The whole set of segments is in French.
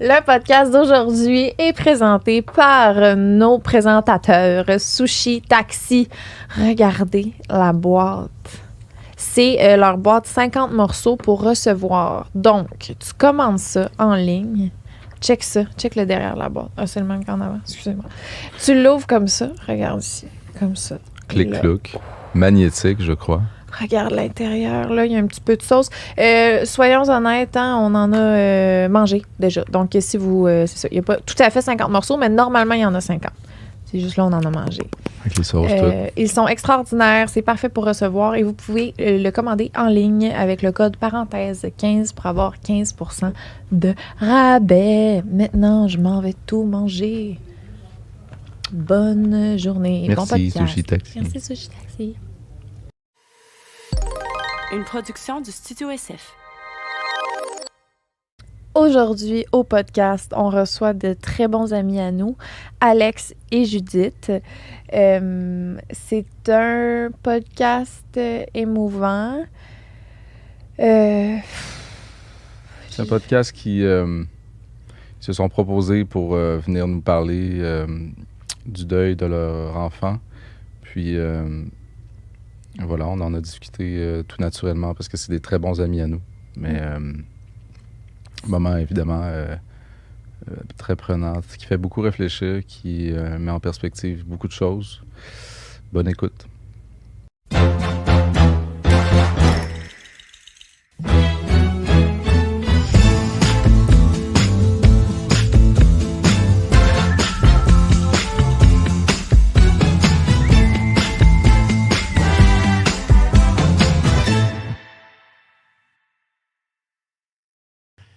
Le podcast d'aujourd'hui est présenté par nos présentateurs Sushi Taxi. Regardez la boîte. C'est leur boîte 50 morceaux pour recevoir. Donc, tu commandes ça en ligne. Check ça. Check le derrière la boîte. Ah, c'est le même qu'en avant. Excusez-moi. Tu l'ouvres comme ça. Regarde ici. Comme ça. Clic-cloc. Magnétique, je crois. Regarde l'intérieur, là, il y a un petit peu de sauce. Soyons honnêtes, hein, on en a mangé déjà. Donc, si vous... c'est ça, il n'y a pas tout à fait 50 morceaux, mais normalement, il y en a 50. C'est juste là, on en a mangé. Avec les sauces toutes. Ils sont extraordinaires, c'est parfait pour recevoir et vous pouvez le commander en ligne avec le code parenthèse 15 pour avoir 15% de rabais. Maintenant, je m'en vais tout manger. Bonne journée. Merci, bon podcast. Sushi Taxi. Merci, Sushi Taxi. Une production du Studio SF. Aujourd'hui, au podcast, on reçoit de très bons amis à nous, Alex et Judith. C'est un podcast émouvant. C'est un podcast qui se sont proposés pour venir nous parler du deuil de leur enfant. Puis... voilà, on en a discuté tout naturellement parce que c'est des très bons amis à nous. Mais moment évidemment très prenante, qui fait beaucoup réfléchir, qui met en perspective beaucoup de choses. Bonne écoute.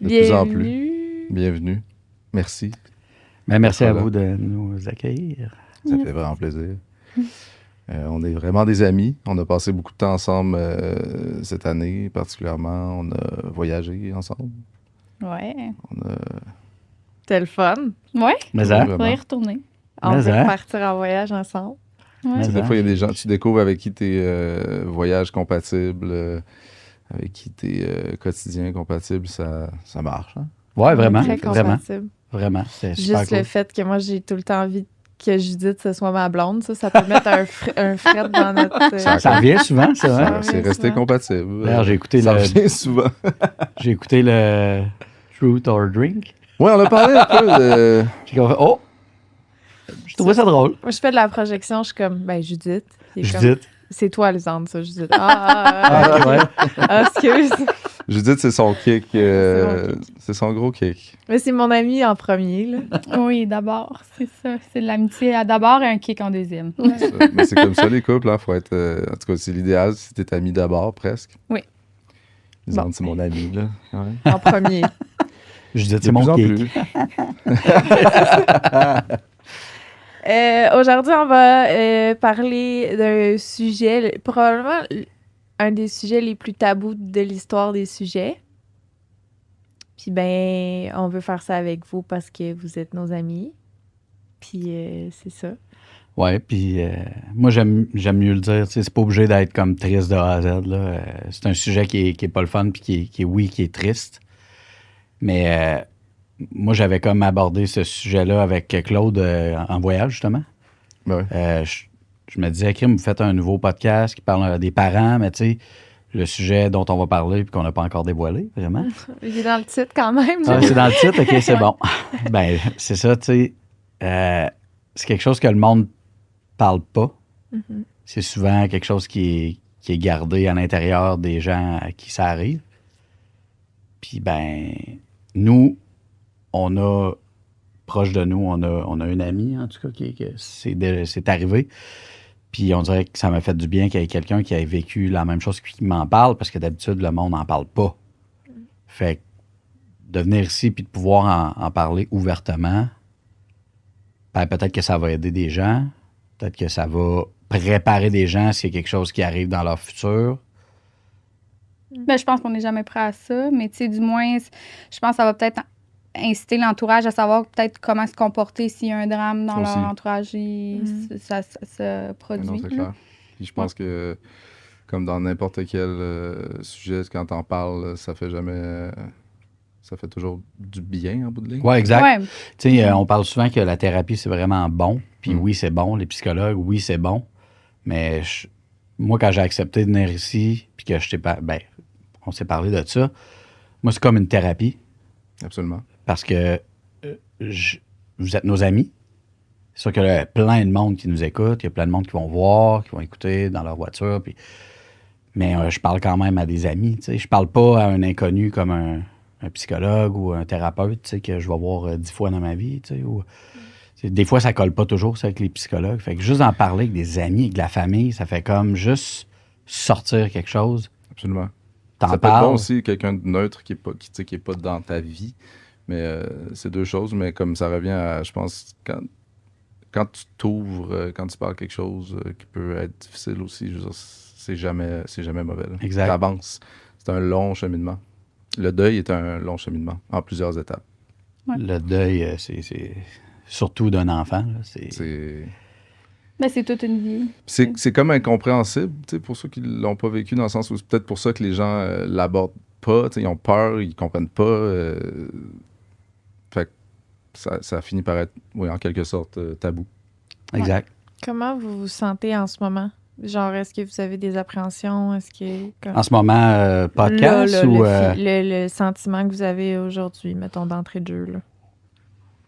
De plus en plus. Bienvenue. Merci. Ben, merci à vous de nous accueillir. Ça fait vraiment plaisir. On est vraiment des amis. On a passé beaucoup de temps ensemble cette année, particulièrement. On a voyagé ensemble. Ouais. C'était le fun. Ouais. Mais ça, On va y retourner. On Mais va partir en voyage ensemble. Ouais. Des fois, il y a des gens, tu découvres avec qui tes voyages compatibles, avec qui tes quotidiens compatibles, ça marche. Hein? Ouais, vraiment. Très Vraiment. compatible. Vraiment. C'est super Juste cool. le fait que moi, j'ai tout le temps envie que Judith, ce soit ma blonde, ça peut mettre un fret dans notre... Ça revient souvent, c'est vrai. Ça C'est revient resté souvent. compatible. D'ailleurs, j'ai écouté ça le- revient souvent. J'ai écouté le Truth or Drink. Ouais, on a parlé un peu de... J'ai compris, oh! Je trouvais ça drôle. Moi, je fais de la projection, je suis comme, ben, Judith. Il est comme, Judith. c'est toi, Lisande, ça, Judith. Ah, ok, ouais. Excuse. Judith, c'est son kick. C'est son gros kick. Mais c'est mon ami en premier, là. Oui, d'abord, c'est ça. C'est de l'amitié à d'abord et un kick en deuxième. Ça. Mais c'est comme ça, les couples. Hein, faut être, en tout cas, c'est l'idéal si t'es ami d'abord, presque. Oui. Lisande, Bon. c'est mon ami, là. Ouais. En premier. Judith, De c'est plus mon en kick. plus. Aujourd'hui, on va parler d'un sujet, probablement un des sujets les plus tabous de l'histoire des sujets. Puis ben, on veut faire ça avec vous parce que vous êtes nos amis. Puis c'est ça. Ouais, puis moi, j'aime mieux le dire. Tu sais, c'est pas obligé d'être comme triste de A à Z. Là. C'est un sujet qui est pas le fun, puis qui est triste. Mais moi, j'avais comme abordé ce sujet-là avec Claude en voyage, justement. Ouais. Je me disais, Crime, vous faites un nouveau podcast qui parle des parents, mais tu sais, le sujet dont on va parler puis qu'on n'a pas encore dévoilé, vraiment. Il est dans le titre quand même. Ah, c'est dans le titre, OK, c'est bon. Ben, c'est ça, tu sais. C'est quelque chose que le monde parle pas. Mhm. C'est souvent quelque chose qui est gardé à l'intérieur des gens à qui ça arrive. Puis, ben, nous, on a, proche de nous, on a une amie, en tout cas, qui c'est arrivé. Puis on dirait que ça m'a fait du bien qu'il y ait quelqu'un qui ait vécu la même chose qui m'en parle, parce que d'habitude, le monde n'en parle pas. Fait que de venir ici puis de pouvoir en parler ouvertement, ben, peut-être que ça va aider des gens, peut-être que ça va préparer des gens s'il y a quelque chose qui arrive dans leur futur. Ben, je pense qu'on n'est jamais prêt à ça, mais tu sais, du moins, je pense que ça va peut-être inciter l'entourage à savoir peut-être comment se comporter s'il y a un drame dans Aussi. leur entourage et ça se Non, produit. c'est clair. Puis je pense que, comme dans n'importe quel sujet, quand t'en parles, ça fait jamais ça fait toujours du bien en bout de ligne. Oui, exact. Ouais. Tu sais, on parle souvent que la thérapie, c'est vraiment bon. Puis oui, c'est bon. Les psychologues, oui, c'est bon. Mais moi, quand j'ai accepté de venir ici, puis que on s'est parlé de ça, moi, c'est comme une thérapie. Absolument. Parce que vous êtes nos amis. C'est sûr qu'il y a plein de monde qui nous écoute. Il y a plein de monde qui vont voir, qui vont écouter dans leur voiture. Mais je parle quand même à des amis. Tu sais. Je parle pas à un inconnu comme un psychologue ou un thérapeute, tu sais, que je vais voir 10 fois dans ma vie. Tu sais, des fois, ça colle pas toujours ça, avec les psychologues. Fait que juste en parler avec des amis, avec de la famille, ça fait comme juste sortir quelque chose. Absolument. T'en Ça peut être parles. bon aussi, quelqu'un de neutre qui est pas dans ta vie. Mais c'est deux choses. Mais comme ça revient à, je pense, quand tu t'ouvres, quand tu parles quelque chose qui peut être difficile aussi, je veux dire, c'est jamais mauvais. Là. Exact. T'avances. C'est un long cheminement. Le deuil est un long cheminement, en plusieurs étapes. Ouais. Le deuil, c'est surtout d'un enfant. Là, Mais c'est toute une vie. C'est comme incompréhensible, tu sais, pour ceux qui l'ont pas vécu, dans le sens où c'est peut-être pour ça que les gens l'abordent pas, tu sais, ils ont peur, ils comprennent pas. Fait que ça finit par être, oui, en quelque sorte, tabou. Exact. Comment vous vous sentez en ce moment? Genre, est-ce que vous avez des appréhensions? Est-ce que... En ce moment, podcast Là, ou... le sentiment que vous avez aujourd'hui, mettons, d'entrée de jeu, là.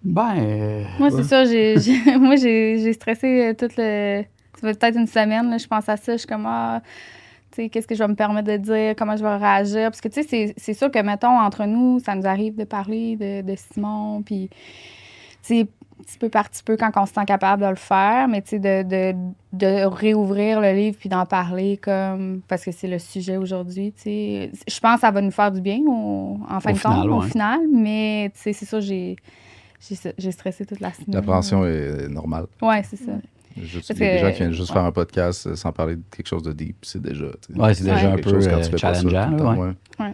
Moi, c'est ça. Moi, j'ai stressé tout le... Ça fait peut-être une semaine, là, je pense à ça. Je suis comme, tu sais, qu'est-ce que je vais me permettre de dire? Comment je vais réagir? Parce que, tu sais, c'est sûr que, mettons, entre nous, ça nous arrive de parler de Simon, puis, tu sais, petit peu par petit peu quand on se sent capable de le faire, mais, tu sais, de réouvrir le livre puis d'en parler comme... Parce que c'est le sujet aujourd'hui, tu sais. Je pense que ça va nous faire du bien en fin de compte, au final, mais, tu sais, c'est ça, j'ai stressé toute la semaine. L'appréhension est normale. Oui, c'est ça. Il y a des gens qui viennent juste faire un podcast sans parler de quelque chose de deep, c'est déjà... Oui, c'est déjà un peu challengeant. Ouais.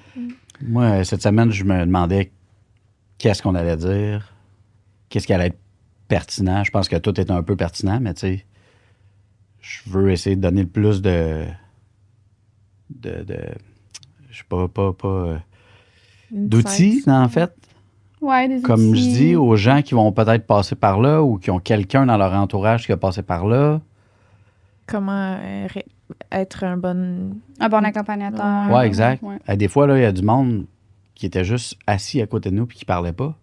Moi, cette semaine, je me demandais qu'est-ce qu'on allait dire, qu'est-ce qui allait être pertinent. Je pense que tout est un peu pertinent, mais tu sais, je veux essayer de donner le plus de je sais pas d'outils, en fait. Ouais, des Comme outils. je dis, aux gens qui vont peut-être passer par là ou qui ont quelqu'un dans leur entourage qui a passé par là. Comment être un bon accompagnateur. Ouais, exact. Ouais. Des fois, là, il y a du monde qui était juste assis à côté de nous puis qui parlait pas.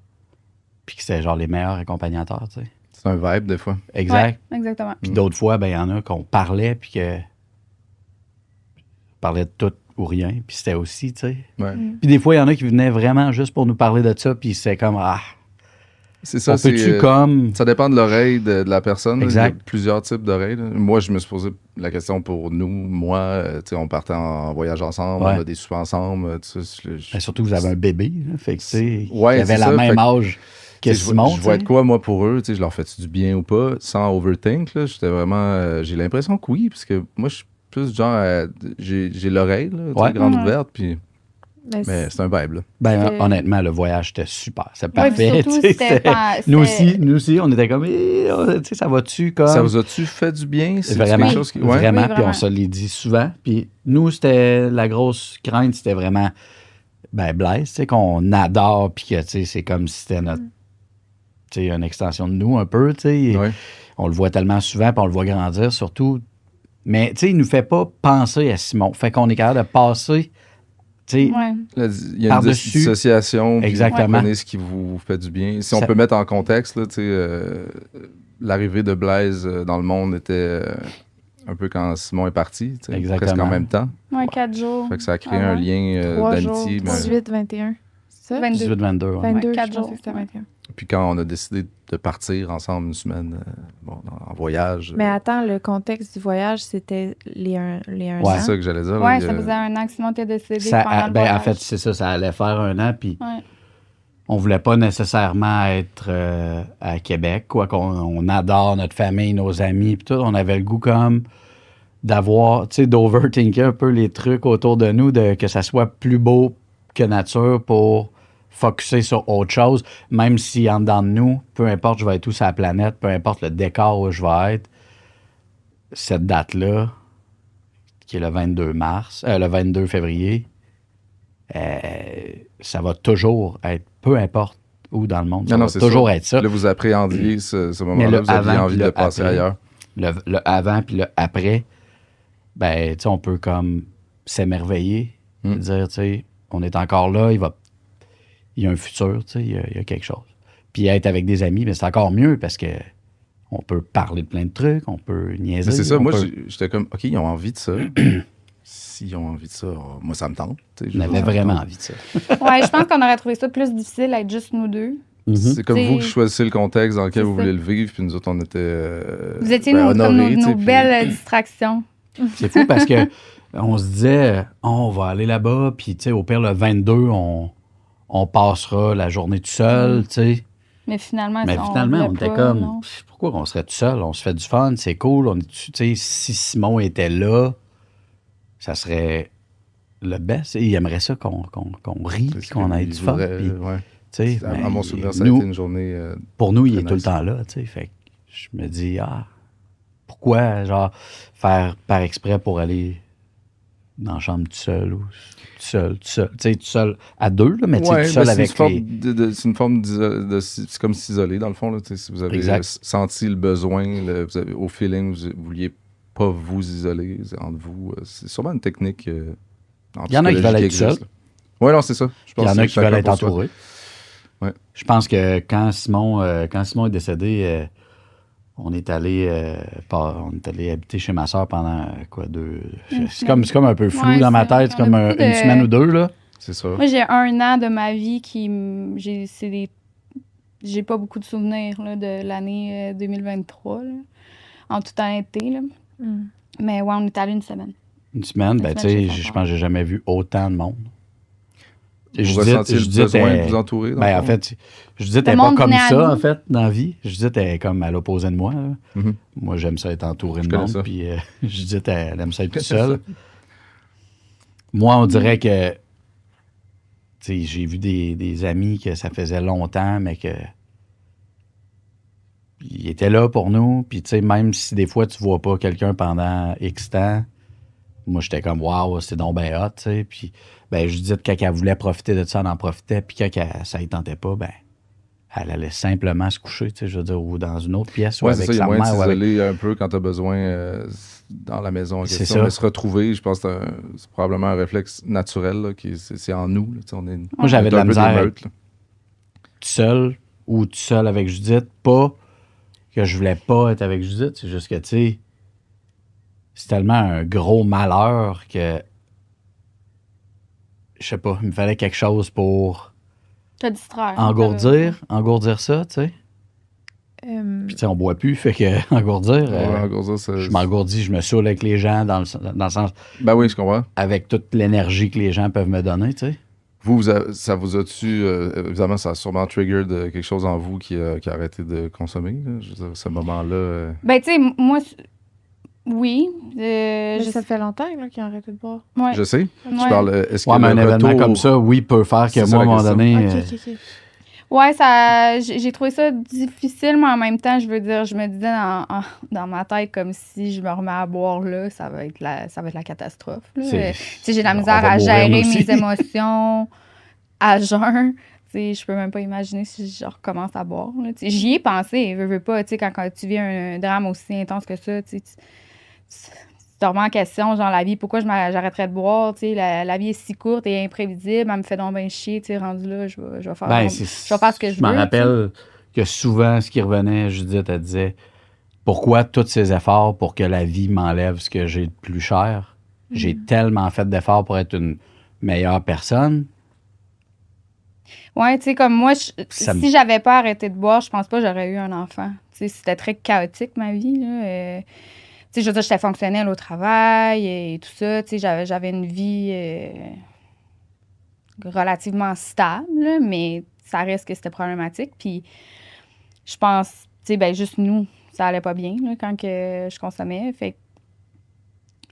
Puis que c'était genre les meilleurs accompagnateurs, tu sais. C'est un vibe, des fois. Exact. Ouais, exactement. Puis d'autres fois, ben il y en a qu'on parlait puis que parlait de tout ou rien. Puis c'était aussi, tu sais. Ouais. Puis des fois, il y en a qui venaient vraiment juste pour nous parler de ça. Puis c'est comme, C'est ça, on peut-tu comme... Ça dépend de l'oreille de la personne. Exact. Il y a plusieurs types d'oreilles. Là. Moi, je me suis posé la question pour nous. Moi, tu sais, on partait en voyage ensemble, Ouais. on a des soupers ensemble. Tu sais, Ben, surtout que vous avez un bébé, là, fait que, tu sais, Ouais, qui avait c'est la ça, même fait âge que tu sais, Simon. je vois de quoi, moi, pour eux. Tu sais, je leur fais-tu du bien ou pas, sans overthink. Là, j'étais vraiment... j'ai l'impression que oui, parce que moi, je suis plus genre... j'ai l'oreille, là, tu sais, grande ouverte, puis... Mais c'est un vibe, là. Ben, honnêtement, le voyage, c'était super. C'est Ouais, parfait. surtout, tu sais, c'était nous aussi, on était comme, tu sais, ça va-tu comme. Ça vous a-tu fait du bien? C'est Vraiment, quelque chose qui... vraiment, Oui, puis vraiment. on se l'est dit souvent. Puis nous, c'était la grosse crainte, c'était vraiment, Blaise, tu sais, qu'on adore, puis que, tu sais, c'est comme si c'était notre, tu sais, une extension de nous un peu, tu sais. Ouais. On le voit tellement souvent, puis on le voit grandir, surtout. Mais, tu sais, il nous fait pas penser à Simon. Fait qu'on est capable de passer, tu sais, Ouais. Là, il y a une Par-dessus. dissociation. puis Exactement. Vous prenez ce qui vous fait du bien. Si on Ça- peut mettre en contexte, là, tu sais, l'arrivée de Blaise dans le monde était un peu quand Simon est parti, tu sais, Exactement. presque en même temps. Ouais, 4 jours. Fait que ça a créé Ah un ouais. lien 3 d'amitié. jours, mais- 18, 21. C'est ça? 22. 18-22. Ouais. 22, 4 je pensais jours. que c'était 21. Puis quand on a décidé de partir ensemble une semaine en voyage, Mais attends, le contexte du voyage, c'était les un Ouais. an. c'est ça que j'allais dire. là, Ouais, il y a- ça faisait un an que Simon était décédé Ça, pendant le en voyage. fait, c'est ça, ça allait faire un an, puis Ouais. on voulait pas nécessairement être à Québec, quoi qu'on adore notre famille, nos amis, puis tout. On avait le goût comme d'avoir, tu sais, d'overthinker un peu les trucs autour de nous, que ça soit plus beau que nature pour focusser sur autre chose, même si en dedans de nous, peu importe je vais être où sur la planète, peu importe le décor où je vais être, cette date-là, qui est le 22 février, ça va toujours être, peu importe où dans le monde, ça Non, va c'est toujours être ça. Là, vous appréhendiez ce Mais moment-là, le vous aviez avant envie puis de le passer après. ailleurs. Le avant puis le après, ben, tu sais, on peut comme s'émerveiller, dire, tu sais, on est encore là, il y a un futur, tu sais, il y a quelque chose. Puis être avec des amis, mais c'est encore mieux parce que on peut parler de plein de trucs, on peut niaiser. Mais c'est ça, on moi, peut- j'étais comme, OK, ils ont envie de ça. S'ils ont envie de ça, moi, ça me tente. Tu sais, On avait vraiment envie de ça. Ouais, je pense qu'on aurait trouvé ça plus difficile à être juste nous deux. C'est comme T'sais, vous qui choisissez le contexte dans lequel c'est vous ça. voulez le vivre, puis nous autres, on était Vous étiez ben, comme honorés, tu sais, nos puis- belles distractions. C'est fou parce que on se disait, on va aller là-bas, puis tu sais, au pire, le 22, on passera la journée tout seul, tu sais. Mais finalement, Mais ça, finalement, on voulait était pas, comme, non. pourquoi on serait tout seul? On se fait du fun, c'est cool. Tu sais, si Simon était là, ça serait le best. Il aimerait ça qu'on rit, puis qu'on ait du fun. Puis, Ouais. tu sais, À ben, mon souvenir, ça a nous, été une journée. pour nous, il très est tout le nice. temps là, tu sais. Fait que je me dis, pourquoi, genre, faire par exprès pour aller dans la chambre tout seul ou tout seul, tu sais, tout seul à deux, là, mais tu sais, Ouais, tout seul ben, avec les... c'est une forme c'est comme s'isoler, dans le fond. Là, tu sais, si vous avez Exact. senti le besoin, vous avez, au feeling, vous vouliez pas vous isoler entre vous. C'est sûrement une technique. Il y en a qui veulent être seuls. Oui, non, c'est ça. Je Il y pense en que a qui chacun veulent être pour soi. entourés. Ouais. Je pense que quand Simon est décédé, on est allé habiter chez ma soeur pendant c'est comme un peu flou Ouais, dans ma c'est- tête, c'est on a comme beaucoup une de- semaine ou deux, là. C'est ça. Moi, j'ai 1 an de ma vie j'ai pas beaucoup de souvenirs là, de l'année 2023, là, en toute honnêteté. Là. Mm. Mais ouais, on est allé une semaine. Une semaine, ben Une tu semaine sais, chez je son pense que j'ai jamais vu autant de monde. Vous ressentiez le besoin de vous entourer? dans le Ben, en fond? fait, Judith n'est pas monde comme venait à ça, nous. en fait, dans la vie. Judith est comme à l'opposé de moi. Là. Mhm. Moi, j'aime ça être entouré Je de connais monde, ça. puis Judith, elle aime ça être toute seule. Moi, on dirait que, tu sais, j'ai vu des amis que ça faisait longtemps, mais que ils étaient là pour nous, puis tu sais, même si des fois tu vois pas quelqu'un pendant X temps, moi, j'étais comme, waouh, c'est donc ben hot, tu sais, puis ben, Judith, quand elle voulait profiter de ça, elle en profitait, puis quand ça ne tentait pas, ben, elle allait simplement se coucher, tu sais, je veux dire, ou dans une autre pièce, ou Ouais, c'est avec ça, il y a sa moyen de mère, ou avec... s'isoler un peu quand tu as besoin dans la maison en C'est question. ça. Mais se retrouver, je pense que c'est probablement un réflexe naturel, là, c'est en nous. Là, tu sais, on est, Moi, j'avais on de est la un peu misère des avec- meutes, là. tout seul ou tout seul avec Judith. Pas que je voulais pas être avec Judith, c'est juste que, tu sais, c'est tellement un gros malheur que, je sais pas, il me fallait quelque chose pour Te distraire. engourdir ça, tu sais. Puis, tu sais, on boit plus, fait que engourdir, Ouais, en gros, ça, je m'engourdis, je me saoule avec les gens dans le sens, Ben oui, je comprends. avec toute l'énergie que les gens peuvent me donner, tu sais. Ça vous a-tu... évidemment, ça a sûrement trigger quelque chose en vous qui a arrêté de consommer. Là. Je veux dire, ce moment-là... Ben, tu sais, moi, oui. Mais Je ça fait longtemps là, qu'ils ont arrêté de boire. ouais. Je sais. Je Ouais. parle... Est-ce que Ouais, mais un le événement retour- comme ça, oui, peut faire que C'est ça moi, à la un moment question. donné... Ok. Ouais, j'ai trouvé ça difficile, mais en même temps, je veux dire, je me disais dans ma tête comme si je me remets à boire là, ça va être la catastrophe. Là. C'est- Tu sais, j'ai de la On misère va à mourir, gérer nous aussi. mes émotions à jeun. Tu sais, je peux même pas imaginer si je recommence à boire. Là. Tu sais, j'y ai pensé, veux pas, tu sais, quand tu vis un drame aussi intense que ça, tu sais, tu te remets en question, genre la vie, pourquoi j'arrêterais de boire, tu sais, la vie est si courte et imprévisible, elle me fait donc bien chier, tu sais, rendu là, je vais faire, Ben, je vais faire ce que je veux. me tu sais. rappelle que souvent, ce qui revenait, Judith, elle disait pourquoi tous ces efforts pour que la vie m'enlève ce que j'ai de plus cher? J'ai tellement fait d'efforts pour être une meilleure personne. Ouais, tu sais, comme moi, Ça me- si j'avais pas arrêté de boire, je pense pas que j'aurais eu un enfant. Tu sais, c'était très chaotique, ma vie, là. Tu sais, je veux dire, j'étais fonctionnelle au travail et tout ça. Tu sais, j'avais une vie relativement stable, là, mais ça reste que c'était problématique. Puis, je pense, tu sais, ben juste nous, ça allait pas bien, là, quand que je consommais. Fait que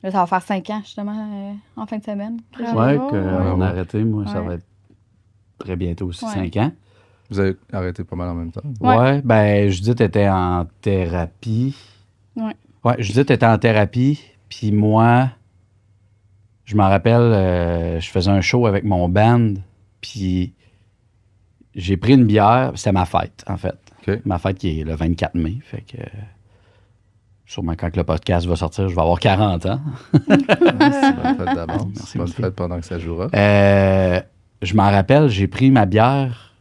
là, ça va faire 5 ans, justement, en fin de semaine. que j'ai- Ouais, Bravo. qu'on Ouais. a arrêté, moi, ça Ouais. va être très bientôt aussi Ouais. 5 ans. Vous avez arrêté pas mal en même temps. Ouais. Ouais, ben Judith était en thérapie. Ouais. Ouais, Judith était en thérapie, puis moi, Je m'en rappelle, je faisais un show avec mon band, puis j'ai pris une bière. C'était ma fête, en fait. OK. Ma fête qui est le 24 mai. Fait que sûrement quand le podcast va sortir, je vais avoir 40 ans. C'est bonne fête d'abord. Merci, Bonne merci. fête pendant que ça jouera. Je m'en rappelle, j'ai pris ma bière.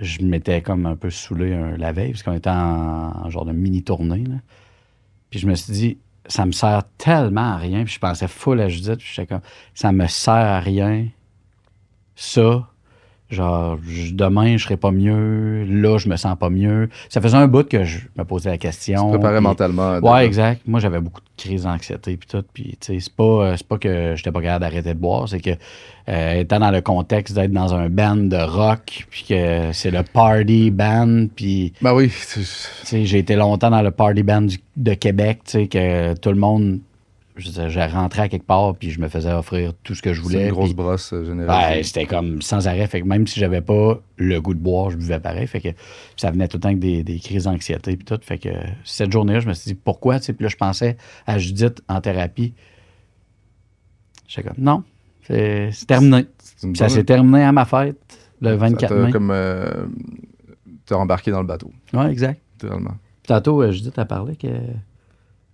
Je m'étais comme un peu saoulé la veille, parce qu'on était en genre de mini-tournée. Là. Puis je me suis dit, ça me sert tellement à rien. Puis je pensais full à Judith. Puis j'étais comme, ça me sert à rien. Ça, genre, demain, je serai pas mieux. Là, je me sens pas mieux. Ça faisait un bout que je me posais la question. Tu te préparais puis- mentalement. Ouais, exact. Moi, j'avais beaucoup de crises d'anxiété puis tout. Puis, tu sais, c'est pas que j'étais pas capable d'arrêter de boire, c'est que étant dans le contexte d'être dans un band de rock, puis que c'est le party band, puis Ben oui. tu sais, j'ai été longtemps dans le party band de Québec, tu sais, que tout le monde, j'ai rentré à quelque part, puis je me faisais offrir tout ce que je C'est voulais. une grosse puis- brosse générale. Ouais, c'était comme sans arrêt. Fait que même si j'avais pas le goût de boire, je buvais pareil. Fait que ça venait tout le temps avec des crises d'anxiété puis tout. Fait que cette journée-là, je me suis dit pourquoi, tu sais. Puis là, je pensais à Judith en thérapie. J'étais comme non, c'est terminé. C'est une Puis ça bonne- s'est terminé à ma fête, le 24 ça t'a mai. comme t'as embarqué dans le bateau, Ouais, exact. littéralement. Puis tantôt, Judith a parlé que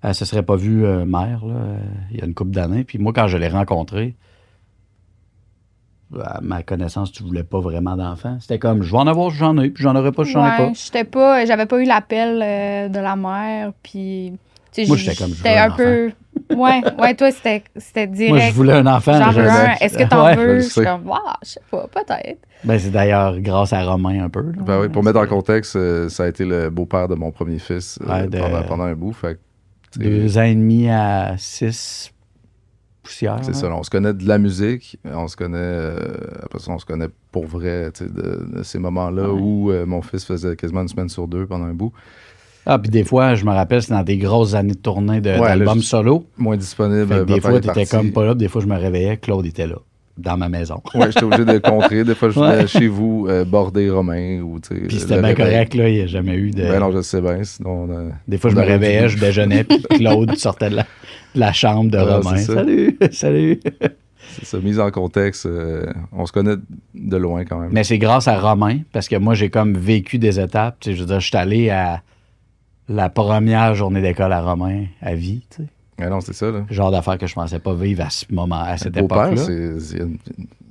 elle se serait pas vue mère là, il y a une couple d'années. Puis moi, quand je l'ai rencontrée, à ma connaissance, tu voulais pas vraiment d'enfant. C'était comme, je vais en avoir, j'en ai, puis j'en aurais pas, j'en ai pas. J'avais pas eu l'appel de la mère, puis... tu sais, Moi, j'étais comme, je j'étais veux un un peu... Ouais, toi, c'était direct. Moi, je voulais un enfant. J'en je veux le un. sais. Est-ce que t'en Ouais. Je veux? le Je suis sais. comme, je sais pas, peut-être. Ben, c'est d'ailleurs grâce à Romain un peu. là. Ben oui, pour mettre en contexte, ça a été le beau-père de mon premier fils Ouais, pendant un bout. Fait que, tu sais, 2 ans et demi à 6 poussières. c'est là. ça. Là, on se connaît de la musique, on se connaît, après ça, on se connaît pour vrai, tu sais, de ces moments-là Ouais. où mon fils faisait quasiment une semaine sur deux pendant un bout. Ah, puis des fois, je me rappelle, c'est dans des grosses années de tournée Ouais, d'albums là, solo. Moins disponible. Fait que des papa fois, est t'étais parti. comme pas là, puis des fois, je me réveillais, Claude était là, dans ma maison. Ouais, j'étais obligé de le contrer. Des fois, je venais Ouais. chez vous border Romain. Ou, tu sais, Puis le c'était bien réveil. correct, là, il n'y a jamais eu de... Ben non, je sais bien. Sinon, Des fois, je on me aurait réveillais, dû- je déjeunais, puis Claude sortait de la chambre de Ah, Romain. c'est ça. Salut, salut. c'est ça, mise en contexte, on se connaît de loin quand même. Mais c'est grâce à Romain, parce que moi, j'ai comme vécu des étapes. Tu sais, je veux dire, je suis allé à la première journée d'école à Romain à vie, tu sais. Mais non, c'est ça, là. Genre d'affaires que je pensais pas vivre à ce moment, à cette Le beau-père, époque-là. c'est une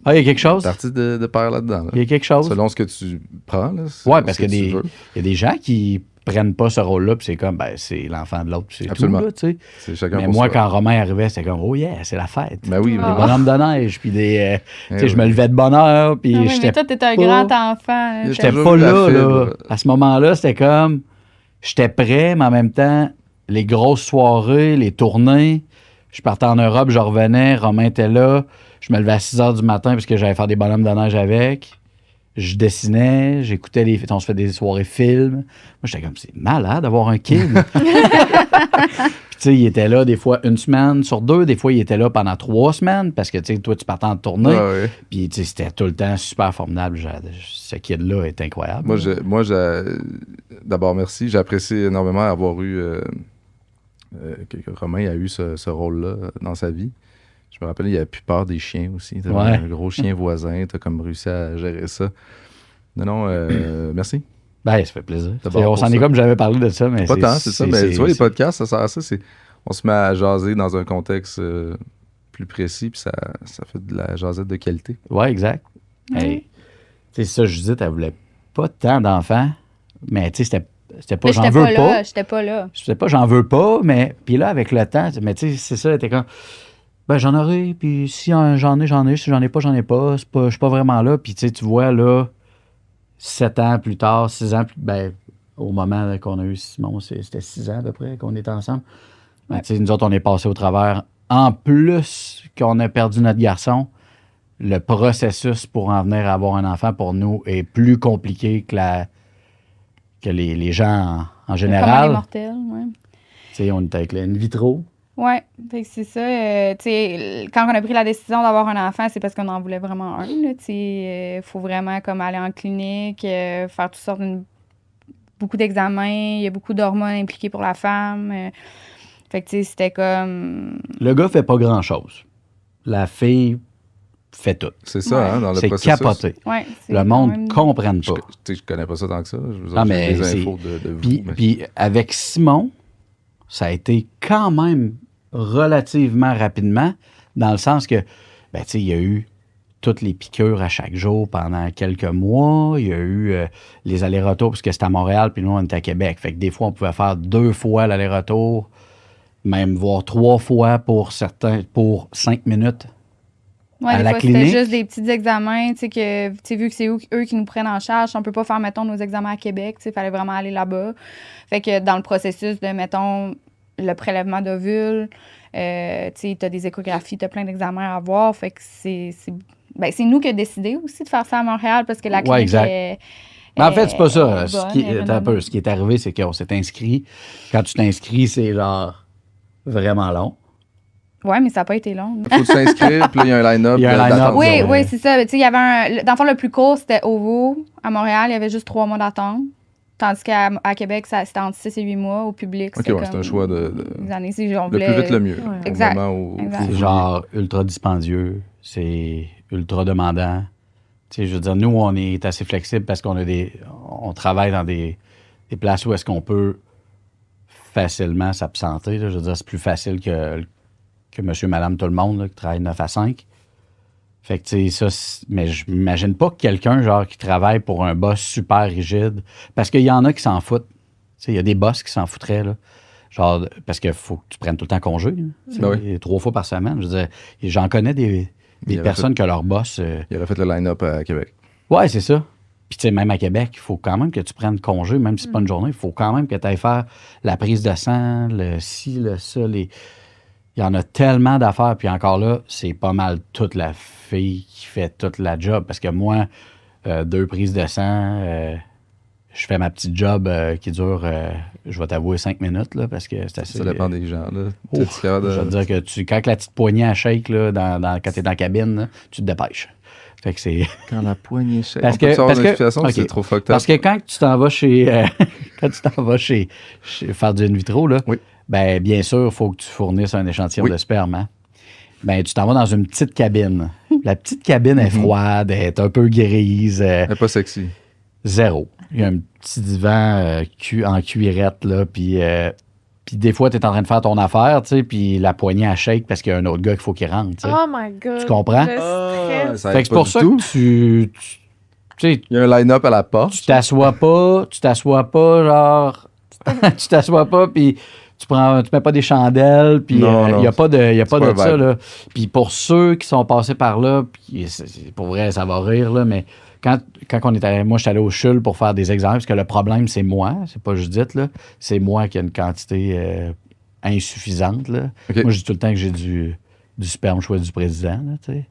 Ah, il y a quelque chose? partie de père là-dedans. là. Il y a quelque chose? Selon ce que tu prends. Là, Ouais, selon parce ce que qu'il tu veux. y a des gens qui prennent pas ce rôle-là, puis c'est comme, ben, c'est l'enfant de l'autre, puis c'est tout, Absolument. là, tu sais. C'est chacun Mais pour moi, soi. quand Romain arrivait, c'était comme, oh yeah, c'est la fête. Ben oui, Des mais- bonhommes de neige, puis des... Eh tu sais, je oui. me levais de bonne heure, puis Ah oui, j'étais mais toi, t'étais un pas- grand enfant. J'étais J'étais toujours pas eu la là, fibre. là. À ce moment-là, c'était comme... J'étais prêt, mais en même temps, les grosses soirées, les tournées, je partais en Europe, je revenais, Romain était là, je me levais à 6 h du matin parce que j'allais faire des bonhommes de neige avec. Je dessinais, j'écoutais on se fait des soirées films. Moi, j'étais comme, c'est malade d'avoir un kid. Puis, tu sais, il était là des fois 1 semaine sur 2, des fois, il était là pendant 3 semaines parce que, tu sais, toi, tu partais en tournée. Ah ouais. Puis, tu sais, c'était tout le temps super formidable. Ce kid-là est incroyable. D'abord, merci. J'apprécie énormément avoir eu. Que Romain a eu ce rôle-là dans sa vie. Je me rappelle, il avait plus peur des chiens aussi. T'avais Ouais. un gros chien voisin. T'as comme réussi à gérer ça. Non, merci. Ben, ça fait plaisir. D'abord On pour s'en ça. est comme j'avais parlé de ça, mais Pas tant, c'est ça. Mais tu vois, les c'est- podcasts, ça sert à ça. On se met à jaser dans un contexte plus précis, puis ça fait de la jasette de qualité. Ouais, exact. Hey, tu sais, ça, Judith, elle voulait pas tant d'enfants, mais tu sais, c'était pas Mais j'en j'étais veux pas pas. là, j'étais pas là. Je sais pas, j'en veux pas, mais puis là, avec le temps, mais tu sais, c'est ça, elle était comme, ben j'en aurai, puis si j'en ai, si j'en ai pas, je suis pas vraiment là. Puis tu sais, tu vois, là, 7 ans plus tard, 6 ans plus, ben, au moment là, qu'on a eu Simon, c'était 6 ans à peu près qu'on était ensemble. Ben, Ouais. tu sais, nous autres, on est passé au travers. En plus qu'on a perdu notre garçon, le processus pour en venir à avoir un enfant pour nous est plus compliqué que les gens en Comme général. les mortels, ouais. Tu sais, on était avec in vitro. Ouais, fait que c'est ça. Tu sais, quand on a pris la décision d'avoir un enfant, c'est parce qu'on en voulait vraiment un. Tu sais, faut vraiment comme aller en clinique, faire toutes sortes beaucoup d'examens. Il y a beaucoup d'hormones impliquées pour la femme. Fait que tu sais, c'était comme. Le gars fait pas grand-chose. la fille fait tout. C'est ça, hein, dans le C'est processus. capoté. Ouais, c'est Le quand monde même- ne comprenne pas. Je connais pas ça tant que ça. Je veux dire, Ah, j'ai mais des c'est- infos de vous. Puis, mais- puis avec Simon, ça a été quand même relativement rapidement, dans le sens que, ben, tu sais, il y a eu toutes les piqûres à chaque jour pendant quelques mois. Il y a eu les allers-retours, parce que c'était à Montréal, puis nous, on était à Québec. Fait que des fois, on pouvait faire 2 fois l'aller-retour, même voire 3 fois pour certains, pour 5 minutes. Ouais, à des la fois, c'était clinique. juste des petits examens, tu sais, que, tu sais, vu que c'est eux qui nous prennent en charge, on peut pas faire, mettons, nos examens à Québec, tu sais, il fallait vraiment aller là-bas. Fait que dans le processus de, mettons, le prélèvement d'ovules, tu sais, t'as des échographies, t'as plein d'examens à avoir, fait que c'est nous qui avons décidé aussi de faire ça à Montréal, parce que la clinique Ouais, exact. est... Mais en fait, c'est pas ça. est Ce bonne, qui, elle est attends un peu. renommée. Ce qui est arrivé, c'est qu'on s'est inscrit. Quand tu t'inscris, c'est genre vraiment long. Ouais, mais ça n'a pas été long. Il faut s'inscrire, puis là, il y a un line-up. Il y a un line-up, d'attente. Oui, Ouais. oui, c'est ça. Tu sais, il y avait dans le fond, le plus court, c'était OVO. À Montréal, il y avait juste 3 mois d'attente. Tandis qu'à Québec, c'était entre 6 et 8 mois. Au public, Ok, c'était ouais, c'est un choix de- des années, si on Le voulait- plus vite, le mieux. Ouais. Au Exact. moment où Exact. faut C'est vous- genre ultra dispendieux. C'est ultra demandant. Tu sais, je veux dire, nous, on est assez flexible parce on travaille dans des places où est-ce qu'on peut facilement s'absenter. là. Je veux dire, c'est plus facile que monsieur, madame, tout le monde là, qui travaille 9 à 5. Fait que, tu sais, mais je m'imagine pas que quelqu'un, genre, qui travaille pour un boss super rigide, parce qu'il y en a qui s'en foutent. Tu sais, il y a des boss qui s'en foutraient, là. Genre, parce qu'il faut que tu prennes tout le temps congé, là. Tu sais, Ben oui. 3 fois par semaine. Je veux dire, j'en connais des Il aurait personnes que leur boss... Il aurait fait le line-up à Québec. Ouais, c'est ça. Puis, tu sais, même à Québec, il faut quand même que tu prennes congé, même si c'est pas une journée, il faut quand même que tu ailles faire la prise de sang, le ci, le ça, Il y en a tellement d'affaires, puis encore là, c'est pas mal toute la fille qui fait toute la job. Parce que moi, 2 prises de sang, je fais ma petite job qui dure, je vais t'avouer, 5 minutes, là, parce que c'est assez... Ça dépend des gens. Là. Ouf, T'es capable de- je veux dire que quand la petite poignée à shake, là, quand t'es dans la cabine, là, tu te dépêches. Fait que c'est... Quand la poignée shake. Parce On peut que- avoir parce une que- explication, ok. c'est trop fucked up. Parce que quand tu t'en vas chez... quand tu t'en vas chez faire du in vitro, là, Oui. ben bien sûr, il faut que tu fournisses un échantillon Oui. de sperme. Hein? Ben, tu t'en vas dans une petite cabine. La petite cabine est froide, elle est un peu grise. Elle est pas sexy. Zéro. Il y a un petit divan en cuirette, là, puis des fois, tu es en train de faire ton affaire, tu sais, puis la poignée à shake parce qu'il y a un autre gars qu'il faut qu'il rentre, tu sais. Oh my God. Tu comprends? Le stress. ça Fait aide que c'est pas pour du ça tout. que tu sais, Il y a un line-up à la porte. tu t'assois pas, genre, tu t'assois pas, puis tu mets pas des chandelles, puis Non, il non. n'y a pas de pas un ça, vibe. là. Puis pour ceux qui sont passés par là, puis pour vrai, ça va rire, là, mais quand on est allé, moi, je suis allé au CHUL pour faire des examens, parce que le problème, c'est moi, c'est pas Judith, là. C'est moi qui ai une quantité insuffisante, là. OK. Moi, je dis tout le temps que j'ai du sperme choix du président, là, tu sais.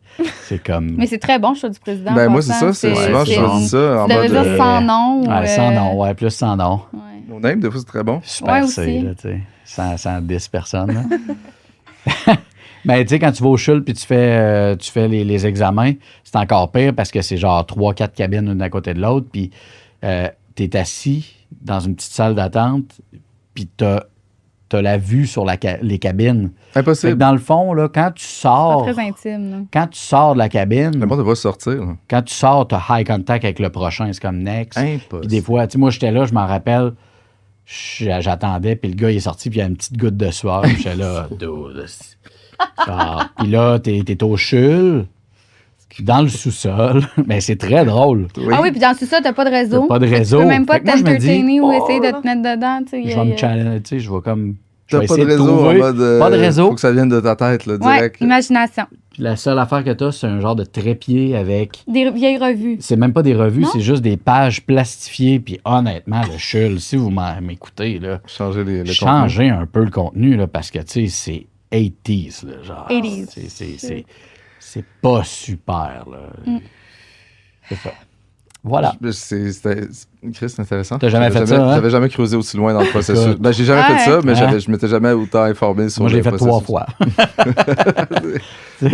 C'est comme... Mais c'est très bon, je suis du président. Ben, en moi, c'est passant. ça. Souvent, je c'est- choisis ça en Tu devrais mode. dire sans nom. ou, Ouais, sans nom, ouais, plus sans nom. ouais. Mon name, des fois, c'est très bon. Super Ouais, C, aussi. là, tu sais, sans 10 personnes. là. Mais tu sais, quand tu vas au CHUL puis tu fais les examens, c'est encore pire parce que c'est genre 3-4 cabines une à côté de l'autre, puis tu es assis dans une petite salle d'attente, puis tu as la vue sur les cabines. Fait que Impossible. dans le fond, là, quand tu C'est sors... pas très intime. là. Quand tu sors de la cabine, N'importe quoi sortir. là. quand tu sors, tu as high contact avec le prochain, c'est comme next. Impossible. Puis des fois, tu sais, moi, j'étais là, je m'en rappelle, j'attendais, puis le gars, il est sorti, puis il y a une petite goutte de sueur. Puis j'étais là, dude. Puis là, t'es au CHUL, dans le sous-sol. Mais c'est très drôle. Ah oui, puis dans tout ça, t'as pas de réseau. T'as pas de Fait que réseau. Tu peux même pas Fait que moi, je me dis, t'entertainer ou oh, essayer de là. te mettre dedans. Tu sais, Je vais me challenger, tu sais, je vais comme... Je T'as vais pas essayer de réseau trouver. en mode. Pas de réseau. Faut que ça vienne de ta tête, là, Ouais, direct. imagination. Puis la seule affaire que t'as, c'est un genre de trépied avec... Des vieilles revues. C'est même pas des revues, Non? c'est juste des pages plastifiées. Puis honnêtement, le CHUL, si vous m'écoutez, là, Changer le contenu. changer un peu le contenu, là, parce que, tu sais, c'est 80s, là, genre. 80s. C'est pas super, là. C'est ça. Voilà. Chris, c'est intéressant. T'as jamais fait ça, hein? J'avais jamais creusé aussi loin dans le processus. Écoute. Ben, j'ai jamais Ouais. fait ça, mais Hein? je m'étais jamais autant informé sur Moi, je le l'ai fait 3 processus. fois.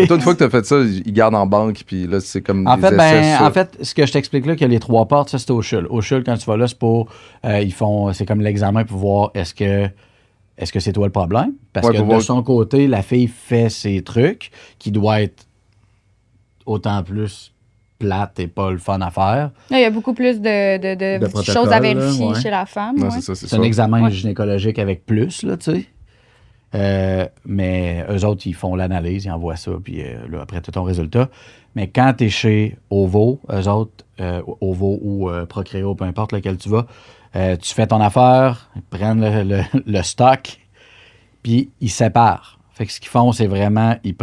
Toi, une fois que tu as fait ça, ils gardent en banque, puis là, c'est comme En des fait, essais sûrs. en fait, ce que je t'explique là, qu'il y a les 3 portes, ça, c'est au CHUL. Au CHUL, quand tu vas là, c'est pour. C'est comme l'examen pour voir est-ce que c'est toi le problème. Parce Ouais, que pour de voir- son côté, la fille fait ses trucs, qui doit être autant plus plate et pas le fun à faire. Là, il y a beaucoup plus de protocole, choses à vérifier là, ouais. chez la femme. Non, ouais. c'est ça, c'est C'est ça. un examen Ouais. gynécologique avec plus, là, tu sais. Mais eux autres, ils font l'analyse, ils envoient ça, puis là, après, tu as ton résultat. Mais quand tu es chez OVO, eux autres, OVO ou Procréo, peu importe lequel tu vas, tu fais ton affaire, ils prennent le stock, puis ils séparent. Fait que ce qu'ils font, c'est vraiment, ils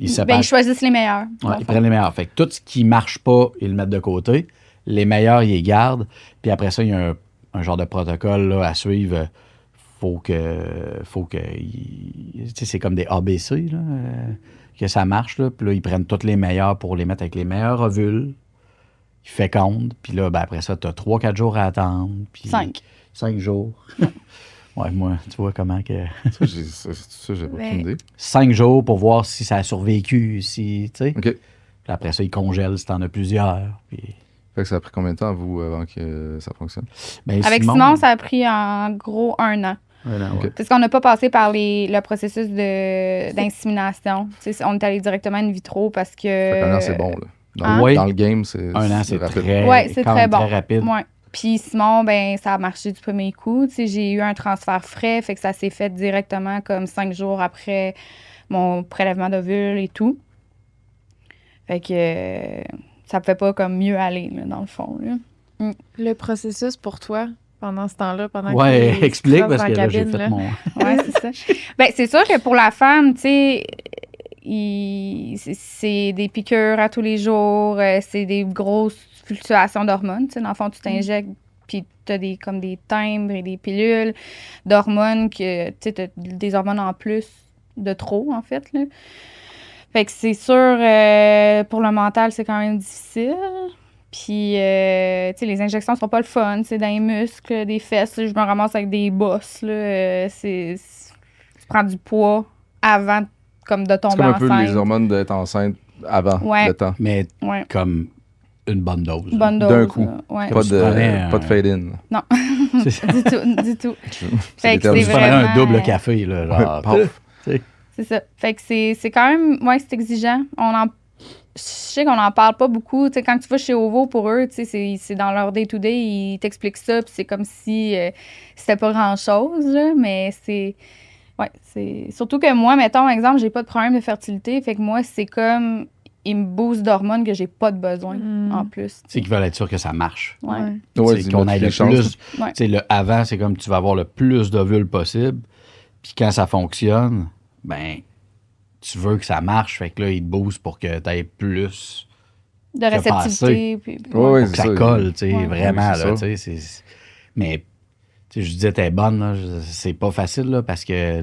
séparent. Ben, ils choisissent les meilleurs. dans Ouais, le ils fond. prennent les meilleurs. Fait que tout ce qui marche pas, ils le mettent de côté. Les meilleurs, ils les gardent. Puis après ça, il y a un genre de protocole là, à suivre. Faut que tu sais, c'est comme des ABC, là, que ça marche. Là. Puis là, ils prennent tous les meilleurs pour les mettre avec les meilleurs ovules. Ils fécondent. Puis là, ben, après ça, tu as 3-4 jours à attendre. Puis 5 jours. Ouais, moi, tu vois comment que... Ça, j'ai Mais- aucune idée. 5 jours pour voir si ça a survécu, si, tu sais. OK. Puis après ça, ils congèlent si t'en as plusieurs. Puis... Fait que ça a pris combien de temps, vous, avant que ça fonctionne? Ben, Avec Simon, ça a pris en gros 1 an. Ok. Parce qu'on n'a pas passé par le processus d'insémination. Tu sais, on est allé directement in vitro parce que. Fait qu'un an, c'est bon, là. Dans, Hein? Oui. dans le game, c'est Un an, c'est rapide. très, Ouais, c'est quand très même bon. très rapide. Ouais. Puis Simon, ben ça a marché du premier coup. Tu sais, j'ai eu un transfert frais, fait que ça s'est fait directement comme 5 jours après mon prélèvement d'ovules et tout. Fait que ça ne pouvait pas comme mieux aller, là, dans le fond. Là. Le processus pour toi, pendant ce temps-là, pendant Ouais, qu'il explique se passe parce dans que la là, j'ai cabine, fait là. mon. Ouais, c'est ça. Ben, c'est sûr que pour la femme, tu sais, c'est des piqûres à tous les jours, c'est des grosses fluctuations d'hormones. Tu sais, dans le fond, tu t'injectes, puis tu as comme des timbres et des pilules d'hormones, que tu sais, des hormones en plus de trop, en fait. Là. Fait que c'est sûr, pour le mental, c'est quand même difficile. Puis, tu sais, les injections sont pas le fun. C'est dans les muscles, des fesses. Je me ramasse avec des bosses. Là, tu prends du poids avant comme de C'est tomber comme un peu enceinte. les hormones d'être enceinte avant Ouais. le temps. Mais Ouais. comme une bonne dose. Bonne dose. D'un coup. là. Ouais. Pas tu prenais de fade-in. C'est ça. du tout, du tout. Fait que déterminant. Tu c'est prendrais un vraiment, double café, là, genre. Paf. C'est ça. Fait que c'est quand même, ouais, c'est exigeant. Je sais qu'on n'en parle pas beaucoup. Tu sais, quand tu vas chez OVO, pour eux, tu sais, c'est dans leur day-to-day, ils t'expliquent ça, puis c'est comme si c'était pas grand-chose, là, mais c'est... Ouais, c'est... Surtout que moi, mettons, exemple, j'ai pas de problème de fertilité, fait que moi, c'est comme... Ils me boostent d'hormones que j'ai pas de besoin, en plus. C'est qu'ils veulent être sûr que ça marche. Ouais. Ouais, C'est ils qu'on mettent ait les le chances. plus. Ouais. Tu sais, le avant, c'est comme tu vas avoir le plus d'ovules possible. Puis quand ça fonctionne, ben, tu veux que ça marche. Fait que là, ils te boostent pour que tu aies plus. De réceptivité. Puis, Ouais, ouais, Pour que c'est ça ça. colle, tu sais, Ouais. vraiment. Oui, c'est Là, ça. tu sais, mais, tu sais, je disais, t'es bonne, là. C'est pas facile, là, parce que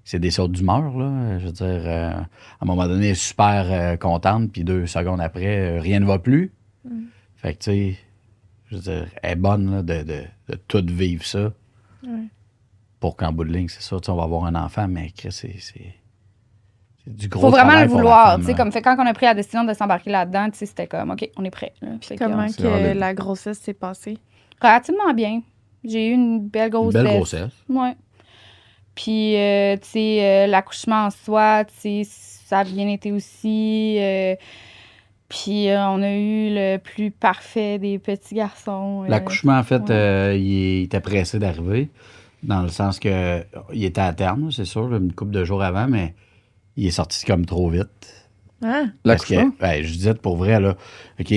c'est des sautes d'humeur, là. Je veux dire, à un moment donné, elle est super contente, puis 2 secondes après, rien ne va plus. Fait que, tu sais, je veux dire, elle est bonne, là, de tout vivre ça. Ouais. Pour qu'en bout de ligne, c'est ça, tu sais, on va avoir un enfant, mais Chris, c'est du gros Faut vraiment travail le pour la vouloir. femme, Tu sais, là. comme fait, quand on a pris la décision de s'embarquer là-dedans, tu sais, c'était comme, OK, on est prêt. Là. Fait que, Comment C'est en que ligne. la grossesse s'est passée? relativement bien. J'ai eu une belle Une grossesse. belle grossesse. Ouais. Puis, tu sais, l'accouchement en soi, tu sais, ça a bien été aussi. Puis, on a eu le plus parfait des petits garçons. L'accouchement, en fait, ouais. il était pressé d'arriver, dans le sens que il était à terme, c'est sûr, une couple de jours avant, mais il est sorti comme trop vite. Hein? Parce que, L'accouchement? ben, je disais pour vrai, là, OK,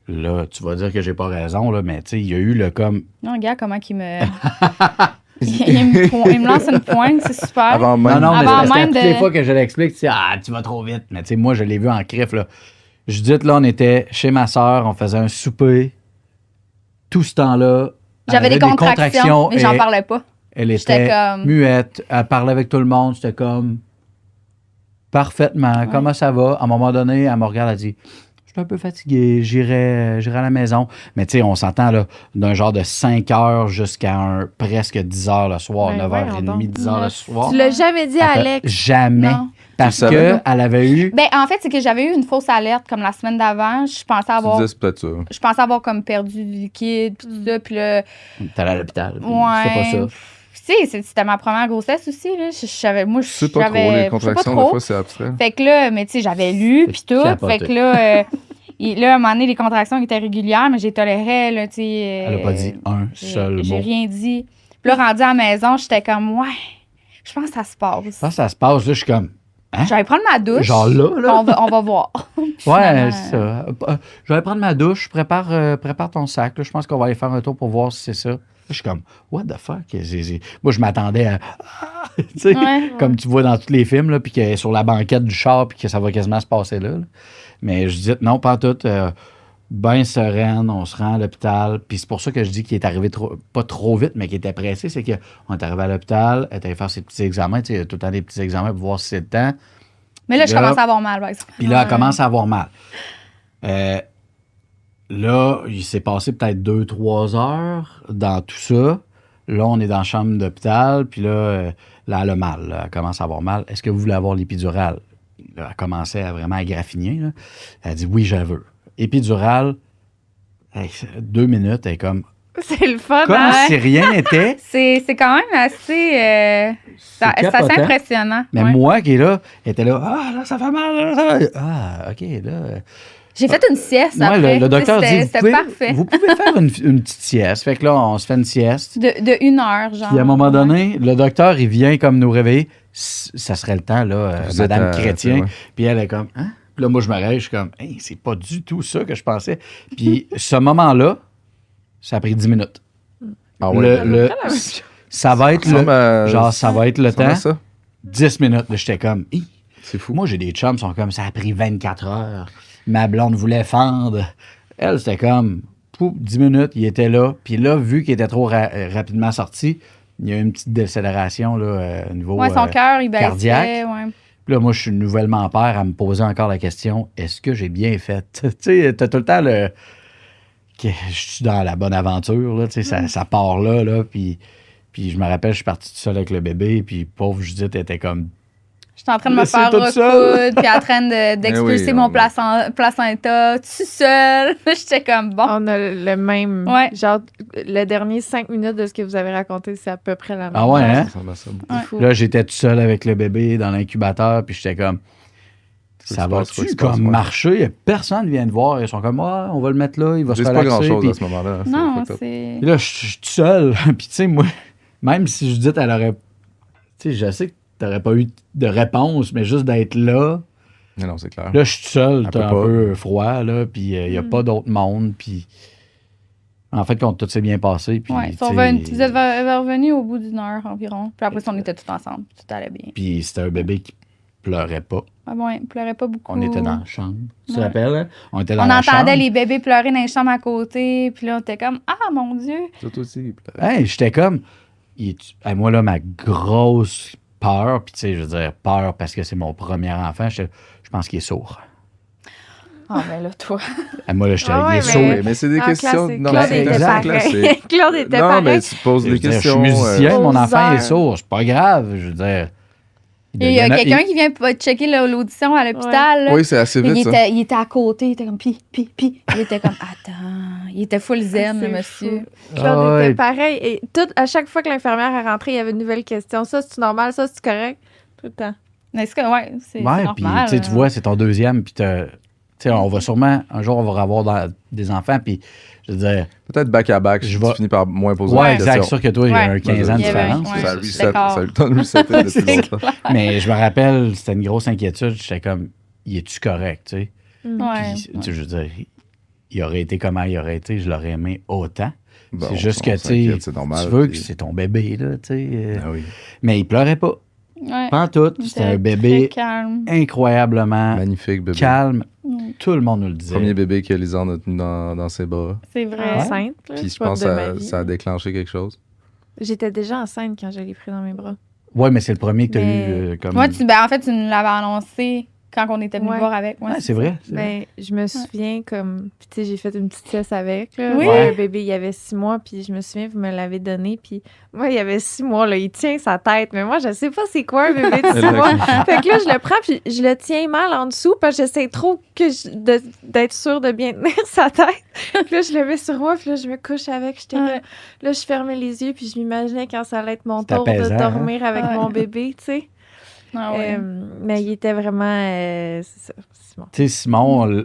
là, tu vas dire que j'ai pas raison, là, mais tu sais, il y a eu le comme. Non, regarde comment il me... il me lance une pointe, c'est super. Avant même. Non, mais Avant c'est parce même que toutes de- les fois que je l'explique, tu sais, ah, tu vas trop vite. Mais tu sais, moi, je l'ai vu en crif, là. Judith, là, on était chez ma soeur, on faisait un souper. Tout ce temps-là, elle J'avais avait des contractions, mais j'en et parlais pas. Elle J'étais était comme- muette, elle parlait avec tout le monde, c'était comme parfaitement. Comment ça va? À un moment donné, elle me regarde, elle dit, je suis un peu fatiguée, j'irai à la maison. Mais tu sais, on s'entend là, d'un genre de 5 heures jusqu'à presque 10 heures le soir, Ben 9h30, voyons 10 heures le soir. Tu l'as jamais dit à Elle fait, Alex. Jamais. Non. Parce Tu le savais, qu'elle avait eu. Ben, en fait, c'est que j'avais eu une fausse alerte comme la semaine d'avant. Je pensais Tu avoir... disais, c'est peut-être ça. Je pensais avoir comme perdu du liquide, puis tout ça, puis là... T'es allé à l'hôpital. puis Ouais. C'était pas ça. C'était ma première grossesse aussi. Là. Je savais, moi, je sais pas trop, les contractions, des fois, c'est abstrait. Fait que là, mais tu sais, j'avais lu, puis tout. Fait que là, là, à un moment donné, les contractions étaient régulières, mais j'ai toléré, là, tu sais. Elle a pas dit un seul mot. J'ai rien dit. Puis là, rendu à la maison, j'étais comme, ouais, je pense que ça se passe. Ça se passe, là, je suis comme, hein? J'allais prendre ma douche. Genre là. On va voir. Ouais, c'est ça. Je vais prendre ma douche, prépare ton sac. Là. Je pense qu'on va aller faire un tour pour voir si c'est ça. Je suis comme, what the fuck? Moi, je m'attendais à. Tu sais, comme tu vois dans tous les films, là, puis qu'elle est sur la banquette du char, puis que ça va quasiment se passer là. Mais je dis, non, pas tout. Bien sereine, on se rend à l'hôpital. Puis c'est pour ça que je dis qu'il est arrivé pas trop vite, mais qu'il était pressé. C'est qu'on est arrivé à l'ôpital, elle est allée faire ses petits examens. Tu sais, il y a tout le temps des petits examens pour voir si c'est le temps. Mais là, je commence à avoir mal, par exemple. Puis là, elle commence à avoir mal. Là, il s'est passé peut-être 2-3 heures dans tout ça. Là, on est dans la chambre d'hôpital, puis là, elle a mal. Là, elle commence à avoir mal. Est-ce que vous voulez avoir l'épidurale? Là, elle commençait à vraiment graffiner. Là. Elle dit oui, je la veux. Épidurale, 2 minutes, elle est comme. C'est le fun, Comme si rien n'était. C'est quand même assez. C'est assez impressionnant. Mais moi qui est là, elle était là. Ah, là, ça fait mal. Là, ah, OK, là. J'ai fait une sieste après. Le docteur dit, c'était parfait. Vous pouvez faire une petite sieste. Fait que là, on se fait une sieste. De 1 heure, genre. Puis à un moment donné, le docteur, il vient comme nous réveiller. Ça serait le temps, là, Madame Chrétien. Ouais. Puis elle est comme, hein? Puis là, moi, je me réveille, je suis comme, hey, c'est pas du tout ça que je pensais. Puis ce moment-là, ça a pris 10 minutes. Ah ouais? Ça va être ça va être le temps. Ça? 10 minutes. Là, j'étais comme, hey. C'est fou. Moi, j'ai des chums qui sont comme, ça a pris 24 heures. Ma blonde voulait fendre. Elle, c'était comme, 10 minutes, il était là. Puis là, vu qu'il était trop rapidement sorti, il y a eu une petite décélération là, au niveau son cœur, il cardiaque. Ouais. Puis là, moi, je suis nouvellement père à me poser encore la question, est-ce que j'ai bien fait? Tu sais, t'as tout le temps que je suis dans la bonne aventure, là, tu sais, ça part là, puis je me rappelle, je suis parti tout seul avec le bébé, puis pauvre Judith était comme... J'étais en train de me faire recoudre, puis en train d'expulser mon placenta, tout seul. J'étais comme, bon. On a le même. Ouais. Genre, le dernier 5 minutes de ce que vous avez raconté, c'est à peu près la même. Ah ouais, hein? Ouais. Là, j'étais tout seul avec le bébé dans l'incubateur, puis j'étais comme, ça va-tu comme marcher? Personne ne vient de voir. Ils sont comme, on va le mettre là, il va se relaxer. C'est pas grand-chose à ce moment-là. Non, c'est... Là, je suis tout seul. Puis tu sais, moi, même si Judith, elle aurait... Tu sais, je sais que t'aurais pas eu de réponse, mais juste d'être là. Non, c'est clair. Là, je suis tout seul, t'es un peu froid, là, puis il n'y a pas d'autre monde, puis en fait, quand tout s'est bien passé, puis... vous êtes revenus au bout d'1 heure environ, puis après, on était tous ensemble, tout allait bien. Puis c'était un bébé qui pleurait pas. Ah bon, il pleurait pas beaucoup. On était dans la chambre, tu te rappelles? Hein? On était dans la chambre. On entendait les bébés pleurer dans les chambres à côté, puis là, on était comme, ah, mon Dieu! Tout aussi, il pleurait. Hey, j'étais comme... moi, là, ma grosse... peur, puis tu sais, je veux dire, peur parce que c'est mon premier enfant, je pense qu'il est sourd. Ah, ben là, toi. Moi, là, il est sourd. Mais c'est des questions... Non, Claude était pareil. Claude était pareil. Non, mais tu poses des questions... Je suis musicien, mon enfant est sourd, c'est pas grave, je veux dire. Il y a quelqu'un qui vient checker l'audition à l'hôpital. Oui, c'est assez vite, ça. Il était à côté, il était comme pi. Il était comme, attends, il était full zen, le monsieur. Claude était pareil. Et à chaque fois que l'infirmière est rentrée, il y avait une nouvelle question. Ça, c'est normal, ça, c'est correct? Tout le temps. Est-ce que, c'est normal. Puis, tu vois, c'est ton deuxième, puis on va sûrement, un jour, on va avoir des enfants, puis je veux dire... Peut-être back-à-back, tu finis par moins poser de questions. Ouais, c'est sûr que toi, il y a un 15 ans de différence. Ça a eu le temps de resetter depuis longtemps. Mais je me rappelle, c'était une grosse inquiétude. J'étais comme, il est-tu correct, tu sais? Puis, je veux dire, il aurait été comment il aurait été, je l'aurais aimé autant. Bon, c'est juste que, tu veux que c'est ton bébé, là, tu sais. Mais il pleurait pas. Pas en tout. C'était un bébé incroyablement magnifique bébé. Calme. Tout le monde nous le disait. Premier bébé que Lisanne a tenu dans ses bras. C'est vrai. Enceinte. Puis je pense que ça a déclenché quelque chose. J'étais déjà enceinte quand je l'ai pris dans mes bras. Oui, mais c'est le premier que tu as eu comme... Moi, en fait, tu nous l'avais annoncé quand on était venu Ouais. voir avec. Ouais, c'est vrai. Ben, je me souviens comme. Puis, tu sais, j'ai fait une petite sieste avec. Là. Oui. Ouais, le bébé, il avait 6 mois. Puis, je me souviens, vous me l'avez donné. Puis, moi, il avait 6 mois. Là, il tient sa tête. Mais moi, je sais pas c'est quoi un bébé de 6 mois. Fait que là, je le prends. Puis, je le tiens mal en dessous. Parce que j'essaie trop d'être sûre de bien tenir sa tête. Puis là, je le mets sur moi. Puis là, je me couche avec. J'étais Ouais. là, je fermais les yeux. Puis, je m'imaginais quand ça allait être mon C'est tour apaisant, de hein? dormir avec Ouais. mon bébé, tu sais. Ah ouais. Mais il était vraiment. C'est ça. Simon. Tu sais, Simon,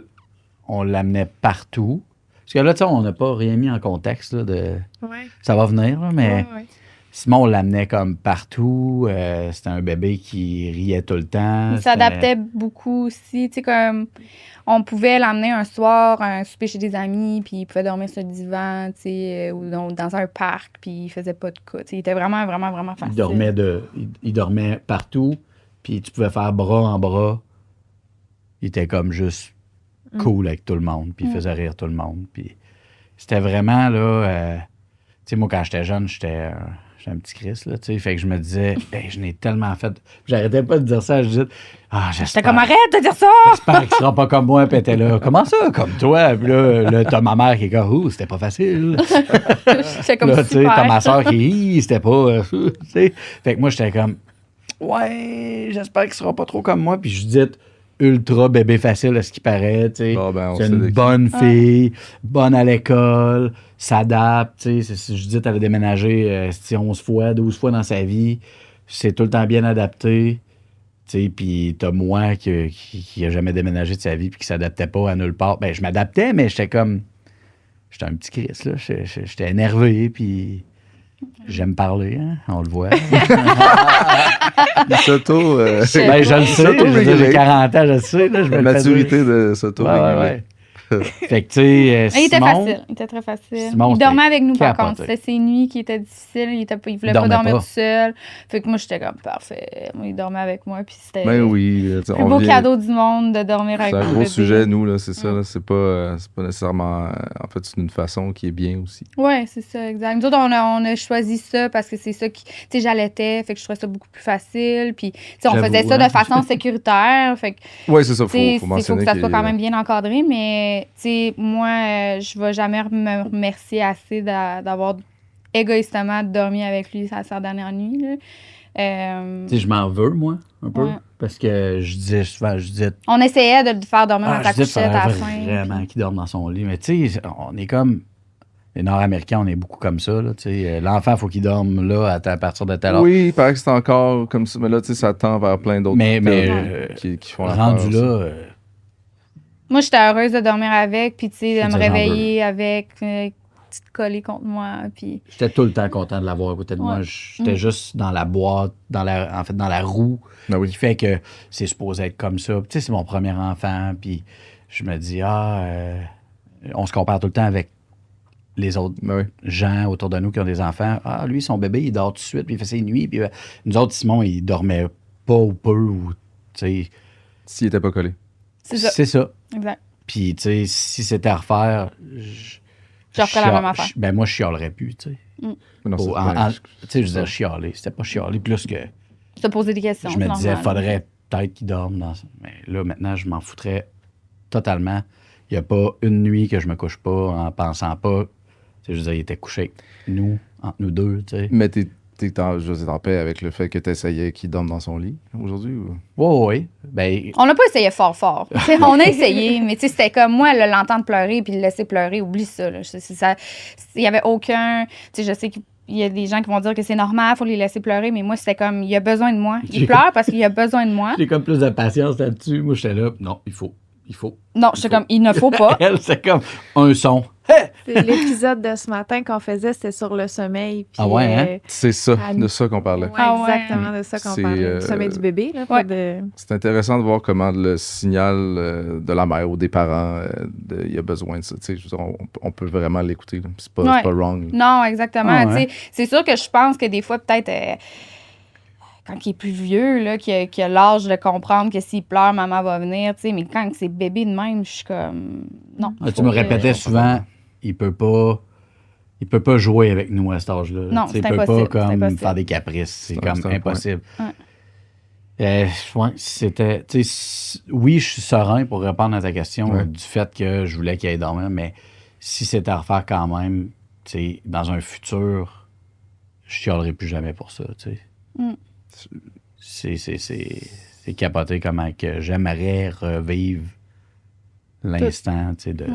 on l'amenait partout. Parce que là, tu sais, on n'a pas rien mis en contexte là, de. Ouais. Ça va venir, là, mais Ouais. Simon, on l'amenait comme partout. C'était un bébé qui riait tout le temps. Il s'adaptait beaucoup aussi. Tu sais, comme on pouvait l'emmener un soir, un souper chez des amis, puis il pouvait dormir sur le divan, tu sais, ou dans un parc, puis il faisait pas de cas. Tu sais, il était vraiment, vraiment, vraiment facile. Il dormait partout, puis tu pouvais faire bras en bras. Il était comme juste cool avec tout le monde, puis il faisait rire tout le monde. Puis c'était vraiment, là... tu sais, moi, quand j'étais jeune, j'étais un petit Christ, là, tu sais. Fait que je me disais, ben, je n'ai tellement fait... J'arrêtais pas de dire ça. Je disais, j'espère... J'étais comme, arrête de dire ça! J'espère qu'il sera pas comme moi, puis elle était là. Comment ça, comme toi? Puis là t'as ma mère qui est comme, c'était pas facile. J'étais comme Là, tu sais, super. t'as ma soeur qui c'était pas. Tu sais. Fait que moi, j'étais comme, ouais, j'espère qu'il sera pas trop comme moi. Puis Judith, ultra bébé facile à ce qui paraît. Tu sais. Bon, ben, on C'est sait de une qui. bonne fille, bonne à l'école, s'adapte. Tu sais. Judith, elle a déménagé 11 fois, 12 fois dans sa vie. C'est tout le temps bien adapté. Tu sais, puis t'as moi qui a jamais déménagé de sa vie puis qui s'adaptait pas à nulle part. Ben, je m'adaptais, mais j'étais comme... J'étais un petit Christ, là. J'étais énervé, puis j'aime parler, hein? On le voit. Il s'auto. Ben, je le sais. Je veux dire, j'ai 40 ans, je le sais. Là, je me La le fais dire. maturité de s'auto. Ouais. Fait que, tu sais, Il était Simon, facile. Il était très facile. Simon, il dormait avec nous, par capoté. contre. C'était ses nuits qui étaient difficiles. Il voulait pas dormait dormir pas. tout seul. Fait que moi, j'étais comme, parfait. Moi, il dormait avec moi. Puis c'était Ben oui. le plus beau cadeau du monde de dormir avec C'est un mon gros bébé. sujet, nous, là, c'est ça. Là, c'est pas nécessairement. En fait, c'est une façon qui est bien aussi. Oui, c'est ça, exact. Nous autres, on a choisi ça parce que c'est ça qui. Tu sais, j'allaitais, fait que je trouvais ça beaucoup plus facile. Puis, tu sais, on J'avoue, faisait ça hein. de façon sécuritaire. Fait que, Oui, c'est ça. tu sais, Faut il mentionner faut que ça soit qu'il- quand même bien encadré. Mais, tu sais, moi, je vais jamais me remercier assez d'avoir égoïstement dormi avec lui sa dernière nuit. Là. tu sais, je m'en veux, moi, un peu. Ouais. Parce que je disais souvent, On essayait de le faire dormir dans sa je disais, couchette à la faudrait fin. vraiment qu'il dorme dans son lit. Mais tu sais, on est comme... Les Nord-Américains, on est beaucoup comme ça, là, tu sais. L'enfant, il faut qu'il dorme là à partir de telle heure. Oui, il paraît que c'est encore comme ça. Mais là, tu sais, ça tend vers plein d'autres Mais thèmes qui font affaire rendu aussi. là... Moi, j'étais heureuse de dormir avec, puis tu sais, de C'est me ça, j'en réveiller avec, petite collée contre moi, puis... J'étais tout le temps content de l'avoir à côté de moi. Ouais. J'étais juste dans la boîte, dans la roue, Ben oui. qui fait que c'est supposé être comme ça. Puis, tu sais, c'est mon premier enfant, puis je me dis, on se compare tout le temps avec les autres Ben oui. gens autour de nous qui ont des enfants. Ah, lui, son bébé, il dort tout de suite, puis il fait ses nuits. Puis nous autres, Simon, il dormait pas ou peu, ou, tu sais, S'il était pas collé. C'est ça, c'est ça. exact. Puis, tu sais, si c'était à refaire, Je referais la même affaire. Ben, moi, je chialerais plus, tu sais. Mais non, Tu sais, je veux dire, chialer. C'était pas chialer plus que... Se poser des questions. Je me c'est disais, normal. faudrait peut-être qu'il dorme dans ça. Mais là, maintenant, je m'en foutrais totalement. Il n'y a pas une nuit que je me couche pas en pensant pas. Tu sais, je veux dire, il était couché avec nous, entre nous deux, tu sais. Mais t'es en paix avec le fait que t'essayais qu'il dorme dans son lit aujourd'hui? Ou... Oui. Ben, On n'a pas essayé fort. Tu sais, on a essayé, mais tu sais, c'était comme moi, l'entendre pleurer puis le laisser pleurer, oublie ça. Là. Il n'y avait aucun... Tu sais, je sais qu'il y a des gens qui vont dire que c'est normal, il faut les laisser pleurer, mais moi, c'était comme, il a besoin de moi. Il pleure parce qu'il a besoin de moi. j'ai comme plus de patience là-dessus. Moi, j'étais là, non, il faut. Non, j'étais comme, il ne faut pas. Elle, c'est comme un son. C'est l'épisode de ce matin qu'on faisait, c'était sur le sommeil. Puis, Ah ouais, hein? C'est ça, Ah, de ça qu'on parlait. ouais, Ah ouais. exactement de ça qu'on C'est, parlait. Le sommeil du bébé. Là, pas Ouais. de... C'est intéressant de voir comment le signal de la mère ou des parents, il y a besoin de ça. Tu sais, je veux dire, on peut vraiment l'écouter. Là. C'est pas, Ouais. c'est pas wrong. Non, exactement. Ah ouais. Tu sais, c'est sûr que je pense que des fois, peut-être, quand il est plus vieux, là, qu'il a l'âge de comprendre que s'il pleure, maman va venir, tu sais, mais quand c'est bébé de même, je suis comme... Non. Ah, tu me répétais souvent, il peut pas jouer avec nous à cet âge-là. Non, Tu sais, c'est il peut impossible, pas c'est comme impossible. faire des caprices. C'est C'est comme un point. impossible. Ouais. Ouais, c'était. Oui, je suis serein pour répondre à ta question du fait que je voulais qu'il aille dormir, mais si c'était à refaire quand même, dans un futur, je chialerai plus jamais pour ça. C'est capoté comment que j'aimerais revivre l'instant de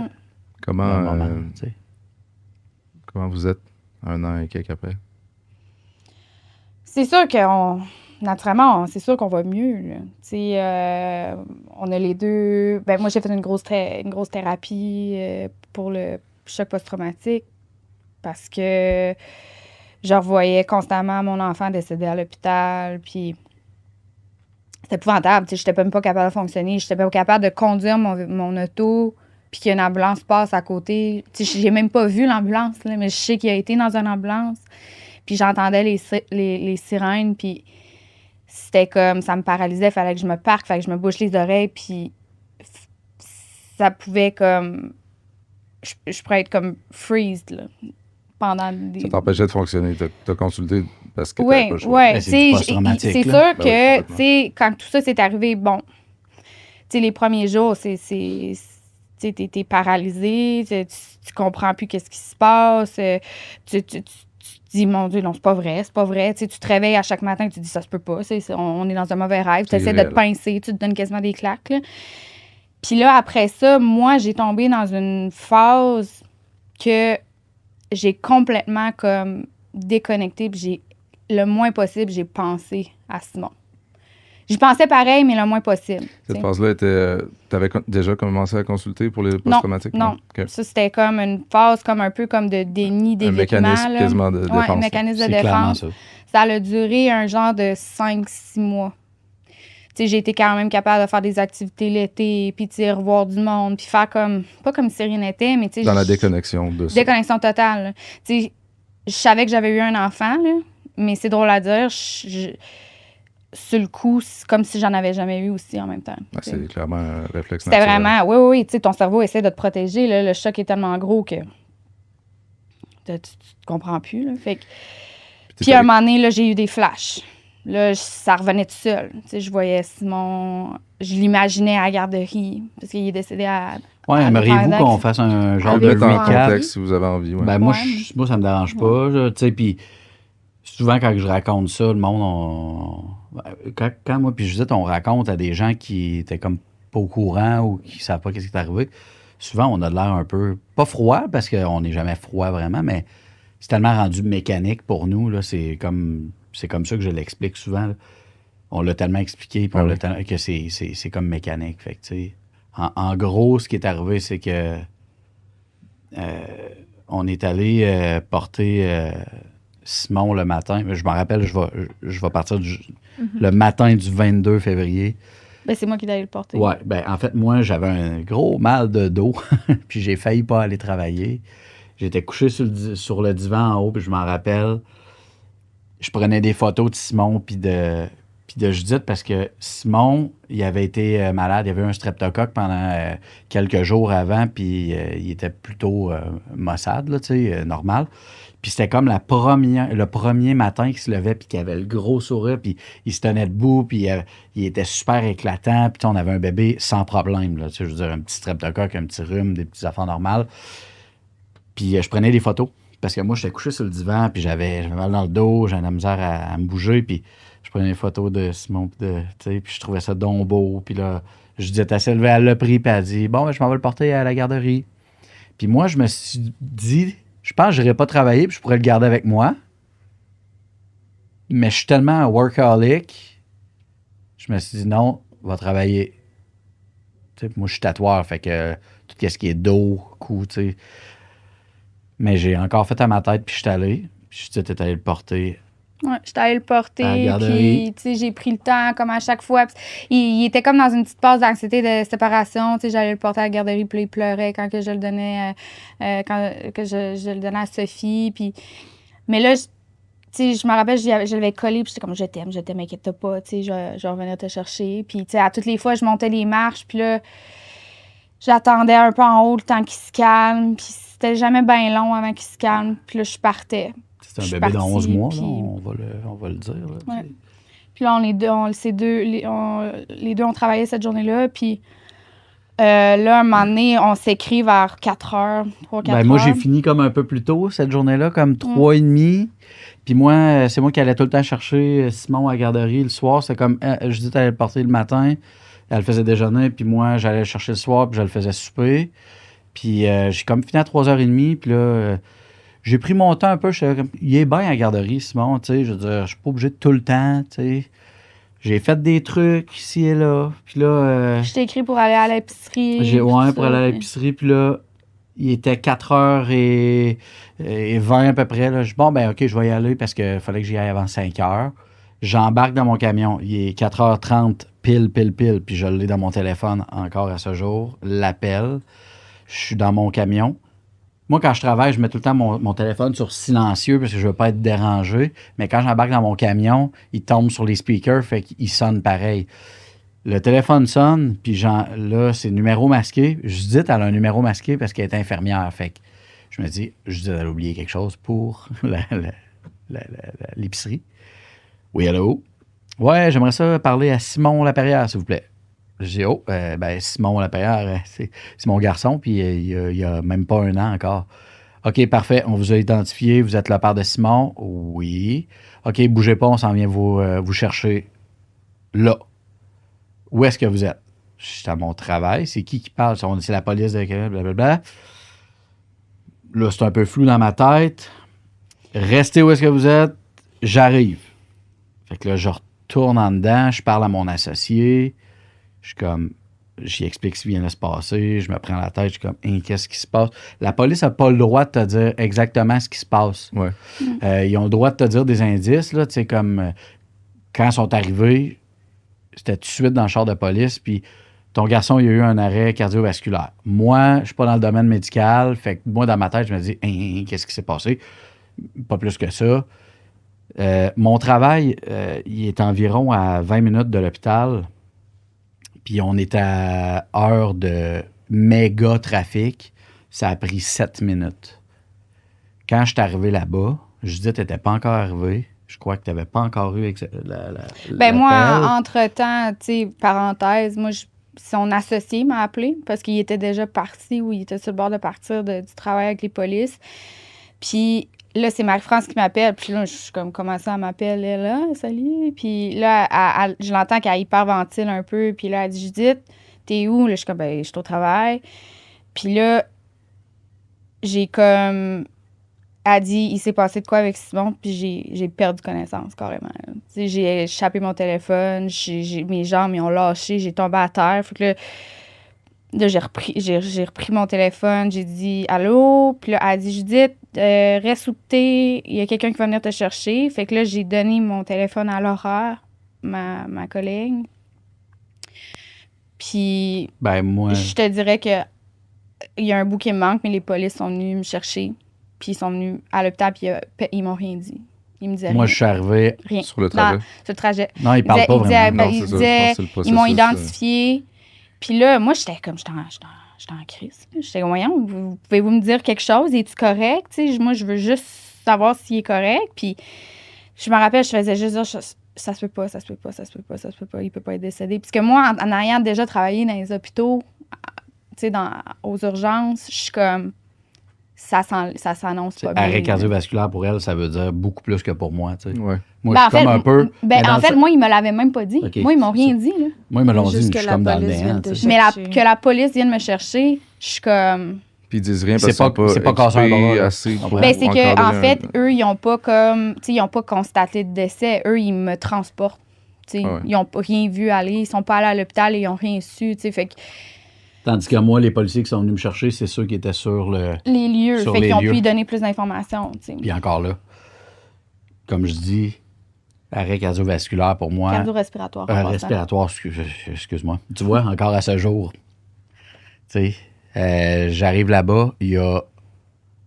Comment, le moment, comment vous êtes 1 an et quelques après? C'est sûr naturellement, c'est sûr qu'on va mieux. On a les deux. Ben, moi, j'ai fait une grosse thérapie pour le choc post-traumatique parce que je revoyais constamment mon enfant décédé à l'hôpital. Puis c'était épouvantable. Je n'étais même pas capable de fonctionner. Je n'étais pas capable de conduire mon auto puis qu'une ambulance passe à côté. J'ai même pas vu l'ambulance, là, mais je sais qu'il a été dans une ambulance. Puis j'entendais les sirènes, puis c'était comme, ça me paralysait, il fallait que je me parque, il fallait que je me bouche les oreilles, puis ça pouvait comme, je pourrais être comme freezed, là, pendant des... Ça t'empêchait de fonctionner, t'as consulté parce que t'avais pas le choix. Oui, c'est du post-traumatique, c'est là. sûr que, quand tout ça s'est arrivé, bon, les premiers jours, t'es paralysé, tu comprends plus qu'est-ce qui se passe, tu dis, mon Dieu, non, c'est pas vrai. Tu te réveilles à chaque matin et tu te dis, ça se peut pas. On est dans un mauvais rêve. Tu essaies de te pincer, tu te donnes quasiment des claques. Là. Puis là, après ça, moi, j'ai tombé dans une phase que j'ai complètement comme déconnecté. Puis le moins possible, j'ai pensé à Simon. J'y pensais pareil, mais le moins possible. Cette phase-là, t'avais déjà commencé à consulter pour les post-traumatiques? Non. Okay. Ça, c'était comme une phase un peu comme de déni, d'évitement. Un mécanisme quasiment de défense. Oui, un mécanisme de défense. Ça a duré un genre de 5-6 mois. J'ai été quand même capable de faire des activités l'été, puis revoir du monde, puis faire comme... Pas comme si rien n'était, mais... Dans la déconnexion de ça. Déconnexion totale. Je savais que j'avais eu un enfant, là, mais c'est drôle à dire. Sur le coup, c'est comme si j'en avais jamais eu aussi en même temps. C'est clairement un réflexe C'était naturel. vraiment... Oui, ton cerveau essaie de te protéger. Là, le choc est tellement gros que tu ne comprends plus. Là. Puis à un moment donné, là, j'ai eu des flashs. Là, ça revenait tout seul. Je voyais Simon... Je l'imaginais à la garderie parce qu'il est décédé à... Oui, aimeriez-vous qu'on fasse un genre de mettre en recap? contexte si vous avez envie. Ouais. Ben, moi, ça me dérange pas. Puis souvent, quand je raconte ça, le monde... Quand moi puis Judith, on raconte à des gens qui étaient comme pas au courant ou qui ne savent pas qu'est-ce qui est arrivé, souvent, on a de l'air un peu... Pas froid, parce qu'on n'est jamais froid vraiment, mais c'est tellement rendu mécanique pour nous. Là, c'est comme ça que je l'explique souvent. Là. On l'a tellement expliqué que c'est comme mécanique. Fait que, en gros, ce qui est arrivé, c'est que on est allé porter Simon le matin. Je me rappelle, je vais partir le matin du 22 février. Ben, c'est moi qui allais le porter. Oui, en fait, moi, j'avais un gros mal de dos, puis j'ai failli pas aller travailler. J'étais couché sur le divan en haut, puis je m'en rappelle. Je prenais des photos de Simon puis de Judith parce que Simon, il avait été malade. Il avait eu un streptocoque pendant quelques jours avant, puis il était plutôt maussade, là, normal. Puis c'était comme le premier matin qu'il se levait, puis qu'il avait le gros sourire, puis il se tenait debout, puis il était super éclatant. Puis on avait un bébé sans problème, là, je veux dire, un petit streptocoque, un petit rhume, des petits affaires normales. Puis je prenais des photos. Parce que moi, j'étais couché sur le divan, puis j'avais mal dans le dos, j'avais la misère à me bouger, puis je prenais des photos de Simon, puis je trouvais ça donc beau. Puis là, je disais, elle s'est levée, elle l'a pris, puis elle a dit, bon, ben, je m'en vais le porter à la garderie. Puis moi, je me suis dit, je pense que je n'irai pas travailler, puis je pourrais le garder avec moi. Mais je suis tellement workaholic, je me suis dit, non, va travailler. Moi, je suis tatoueur, fait que tout ce qui est dos, cou, tu sais. Mais j'ai encore fait à ma tête, puis je suis allé. Puis je suis dit, t'es allé le porter. Oui, j'étais allée le porter. À la garderie. Puis, j'ai pris le temps, comme à chaque fois. Il était comme dans une petite phase d'anxiété de séparation. J'allais le porter à la garderie, puis il pleurait quand que je le donnais, je le donnais à Sophie. Puis... Mais là, je me rappelle, je l'avais collé, puis j'étais comme, je t'aime, inquiète pas, je vais revenir te chercher. Puis, à toutes les fois, je montais les marches, puis là, j'attendais un peu en haut le temps qu'il se calme, puis c'était jamais bien long avant qu'il se calme. Puis là, je partais. C'est un bébé de 11 mois, puis... là, on va le dire. Là, ouais. Puis là, les deux, on travaillait cette journée-là. Puis là, un moment donné, on s'écrit vers 4 heures, 3-4 heures. Moi, j'ai fini comme un peu plus tôt cette journée-là, comme 3h30. Puis moi, c'est moi qui allais tout le temps chercher Simon à la garderie le soir. C'est comme, Judith allait le porter le matin, elle le faisait déjeuner, puis moi, j'allais le chercher le soir, puis je le faisais souper. Puis j'ai comme fini à 3h30, puis là, j'ai pris mon temps un peu. Il est bien à la garderie, Simon, tu sais. Je veux dire, je suis pas obligé de tout le temps, tu sais. J'ai fait des trucs ici et là. Puis là. Je t'ai écrit pour aller à l'épicerie. Pour aller à l'épicerie. Puis là, il était 4h20 à peu près. Là. Je dis, bon, ben, OK, je vais y aller parce qu'il fallait que j'y aille avant 5h. J'embarque dans mon camion. Il est 4h30, pile. Puis je l'ai dans mon téléphone encore à ce jour. L'appel. Je suis dans mon camion. Moi, quand je travaille, je mets tout le temps mon téléphone sur silencieux parce que je veux pas être dérangé. Mais quand j'embarque dans mon camion, il tombe sur les speakers, fait qu'il sonne pareil. Le téléphone sonne, puis là, c'est numéro masqué. Judith, elle a un numéro masqué parce qu'elle est infirmière. Fait que je me dis, Judith, elle a oublié quelque chose pour l'épicerie. Oui, allô? Ouais, j'aimerais ça parler à Simon Laperrière, s'il vous plaît. Je dis, Simon Laperrière, c'est mon garçon, puis il y a même pas 1 an encore. OK, parfait, on vous a identifié, vous êtes le père de Simon? Oui. OK, bougez pas, on s'en vient vous chercher là. Où est-ce que vous êtes? Je suis à mon travail, c'est qui parle? C'est la police de Québec, blablabla. Là, c'est un peu flou dans ma tête. Restez où est-ce que vous êtes, j'arrive. Fait que là, je retourne en dedans, je parle à mon associé. Je suis comme, j'y explique ce qui vient de se passer, je me prends la tête, je suis comme, qu'est-ce qui se passe? La police n'a pas le droit de te dire exactement ce qui se passe. Ouais. Ils ont le droit de te dire des indices, là, tu sais, comme quand ils sont arrivés, c'était tout de suite dans le char de police, puis ton garçon, il a eu un arrêt cardiovasculaire. Moi, je suis pas dans le domaine médical, fait que moi, dans ma tête, je me dis, qu'est-ce qui s'est passé? Pas plus que ça. Mon travail, il est environ à 20 minutes de l'hôpital. Puis on est à heure de méga trafic. Ça a pris 7 minutes. Quand je suis arrivé là-bas, Judith n'était pas encore arrivée. Je crois que tu n'avais pas encore eu moi, entre-temps, tu sais, parenthèse, moi, son associé m'a appelé parce qu'il était déjà parti ou il était sur le bord de partir du travail avec les polices. Puis là, c'est Marie-France qui m'appelle. Puis là, je suis comme, comment ça, elle m'appelle? Elle, là, salut. Puis là, je l'entends qu'elle hyperventile un peu. Puis là, elle dit, Judith, t'es où? Là, je suis comme, je suis au travail. Puis là, j'ai comme... Elle dit, il s'est passé de quoi avec Simon? Puis j'ai perdu connaissance, carrément. J'ai échappé mon téléphone. Mes jambes, ils ont lâché. J'ai tombé à terre. Fait que là, j'ai repris mon téléphone, j'ai dit « Allô? » Puis là, elle a dit « Judith, reste où t'es, il y a quelqu'un qui va venir te chercher. » Fait que là, j'ai donné mon téléphone à Laura, ma collègue. Puis, moi... je te dirais que il y a un bout qui me manque, mais les polices sont venus me chercher. Puis ils sont venus à l'hôpital, puis ils m'ont rien dit. Ils me disaient moi, rien. je suis arrivé... Rien. Sur le trajet? Sur le trajet. Non, ils parlent pas vraiment. Non, c'est ça, je pense que c'est le processus, ils m'ont identifié. Puis là, moi, j'étais comme, j'étais en crise. J'étais comme, voyons, pouvez-vous me dire quelque chose? Es-tu correct? T'sais, moi, je veux juste savoir s'il est correct. Puis je me rappelle, je faisais juste dire, ça se peut pas, il peut pas être décédé. Puisque moi, en ayant déjà travaillé dans les hôpitaux, aux urgences, je suis comme, ça s'annonce pas bien. Arrêt cardiovasculaire, pour elle, ça veut dire beaucoup plus que pour moi, tu sais. Ouais. Moi, je suis comme un peu... en fait, moi, ils me l'avaient même pas dit. Okay, moi, ils m'ont rien dit, là. Moi, ils me l'ont dit, Juste mais je que suis la comme dans le police néant. vienne te tu sais. Mais chercher. que la police vienne me chercher, je suis comme... Puis ils disent rien parce C'est qu'ils pas sont pas casseur de bras, là. assez. Ben, Ben, c'est pour que encadrer en un- fait, eux, ils ont pas comme... Tu sais, ils ont pas constaté de décès. Eux, ils me transportent. Tu sais, Ah ouais. ils ont pas rien vu aller. Ils sont pas allés à l'hôpital et ils ont rien su, tu sais. Fait que Tandis que moi, les policiers qui sont venus me chercher, c'est ceux qui étaient sur le... les lieux, Sur fait les qu'ils ont lieux. pu y donner plus d'informations, tu sais. Puis encore là, comme je dis, arrêt cardiovasculaire pour moi... Cardio-respiratoire. en passant. respiratoire, excuse-moi. Tu vois, encore à ce jour, tu sais, j'arrive là-bas, il y a,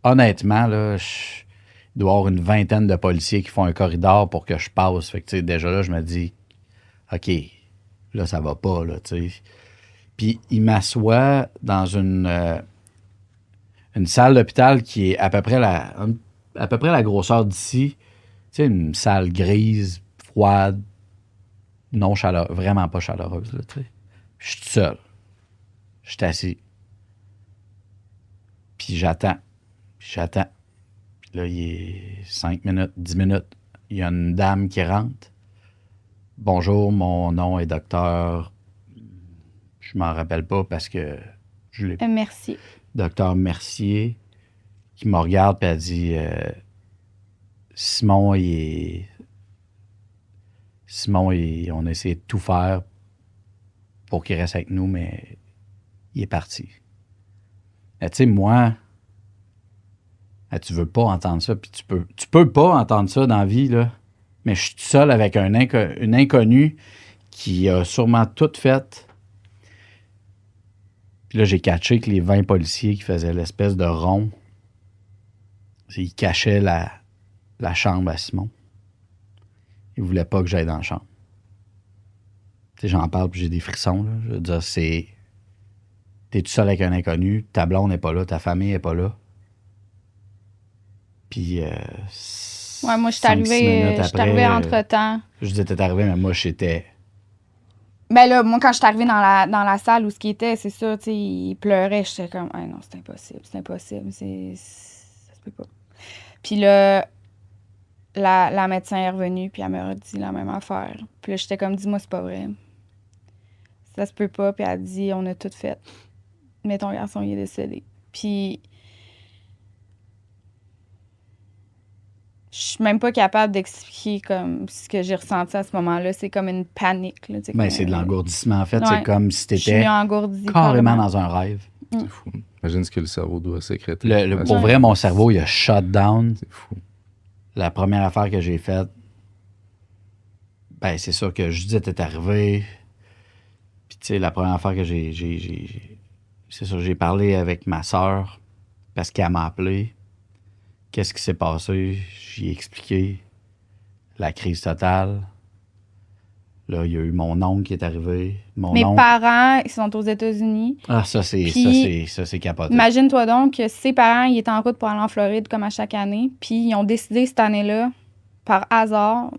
honnêtement, là, il doit y avoir une vingtaine de policiers qui font un corridor pour que je passe. Fait que, tu sais, déjà là, je me dis, OK, là, ça va pas, là, tu sais. Puis il m'assoit dans une salle d'hôpital qui est à peu près la grosseur d'ici. Tu sais, une salle grise, froide, non chaleureuse, vraiment pas chaleureuse. Là, tu sais. Je suis tout seul. Je suis assis. Puis j'attends. Puis là, il est 5 minutes, 10 minutes. Il y a une dame qui rentre. Bonjour, mon nom est docteur. Je m'en rappelle pas parce que je l'ai. Merci. Docteur Mercier, qui me regarde et elle dit Simon, on a essayé de tout faire pour qu'il reste avec nous, mais il est parti. Tu sais, moi, tu veux pas entendre ça, puis tu peux pas entendre ça dans la vie, là. Mais je suis tout seul avec une inconnue qui a sûrement tout fait. Puis là, j'ai catché que les 20 policiers qui faisaient l'espèce de rond, ils cachaient la chambre à Simon. Ils voulaient pas que j'aille dans la chambre. Tu sais, j'en parle puis j'ai des frissons, là. Je veux dire, t'es tout seul avec un inconnu, ta blonde n'est pas là, ta famille n'est pas là. Puis... ouais, moi, je suis arrivée entre-temps. Je disais, t'es arrivé, mais moi, j'étais... Ben là, moi, quand je suis arrivée dans la salle où ce qui était, c'est ça, tu sais, il pleurait. J'étais comme, ah non, c'est impossible, ça se peut pas. Puis là, la médecin est revenue, puis elle m'a dit la même affaire. Puis là, j'étais comme, dis-moi, c'est pas vrai. Ça se peut pas, puis elle dit, on a tout fait. Mais ton garçon, il est décédé. Puis... je suis même pas capable d'expliquer comme ce que j'ai ressenti à ce moment-là. C'est comme une panique. Là, ben, c'est de l'engourdissement. En fait, ouais. C'est comme si t'étais engourdie carrément dans un rêve. C'est fou. Imagine ce que le cerveau doit sécréter. Pour vrai, mon cerveau, il a shut down. C'est fou. La première affaire que j'ai faite, ben, c'est sûr que Judith est arrivée. Puis, tu sais, la première affaire que c'est sûr, j'ai parlé avec ma sœur parce qu'elle m'a appelé. Qu'est-ce qui s'est passé? J'y ai expliqué la crise totale. Là, il y a eu mon oncle qui est arrivé. Mes parents, ils sont aux États-Unis. Ah, ça, c'est capoté. Imagine-toi donc que ses parents, ils étaient en route pour aller en Floride, comme à chaque année. Puis, ils ont décidé cette année-là, par hasard,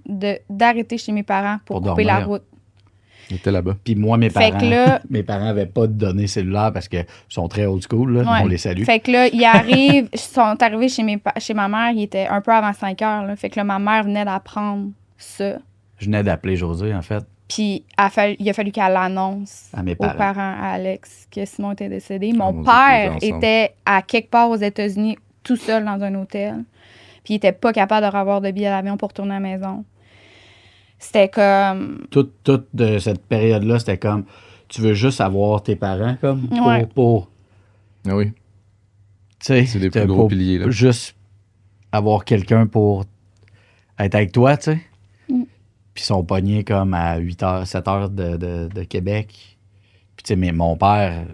d'arrêter chez mes parents pour couper la route. Il était là-bas. Puis moi, mes parents n'avaient pas de données cellulaires parce qu'ils sont très old school. Là. Ouais. On les salue. Fait que là, ils sont arrivés chez ma mère, il était un peu avant 5 heures. Là. Fait que là, ma mère venait d'apprendre ça. Je venais d'appeler José, en fait. Puis il a fallu qu'elle l'annonce aux parents, à Alex, que Simon était décédé. Mon père était à quelque part aux États-Unis, tout seul dans un hôtel. Puis il était pas capable de revoir de billet d'avion pour retourner à la maison. C'était comme... Toute de cette période-là, c'était comme... Tu veux juste avoir tes parents, comme, pour... Ah oui. Tu sais, c'est des plus gros piliers, là. Juste avoir quelqu'un pour être avec toi, tu sais. Puis ils sont pognés comme à 8 heures, 7 heures de Québec. Puis tu sais, mais mon père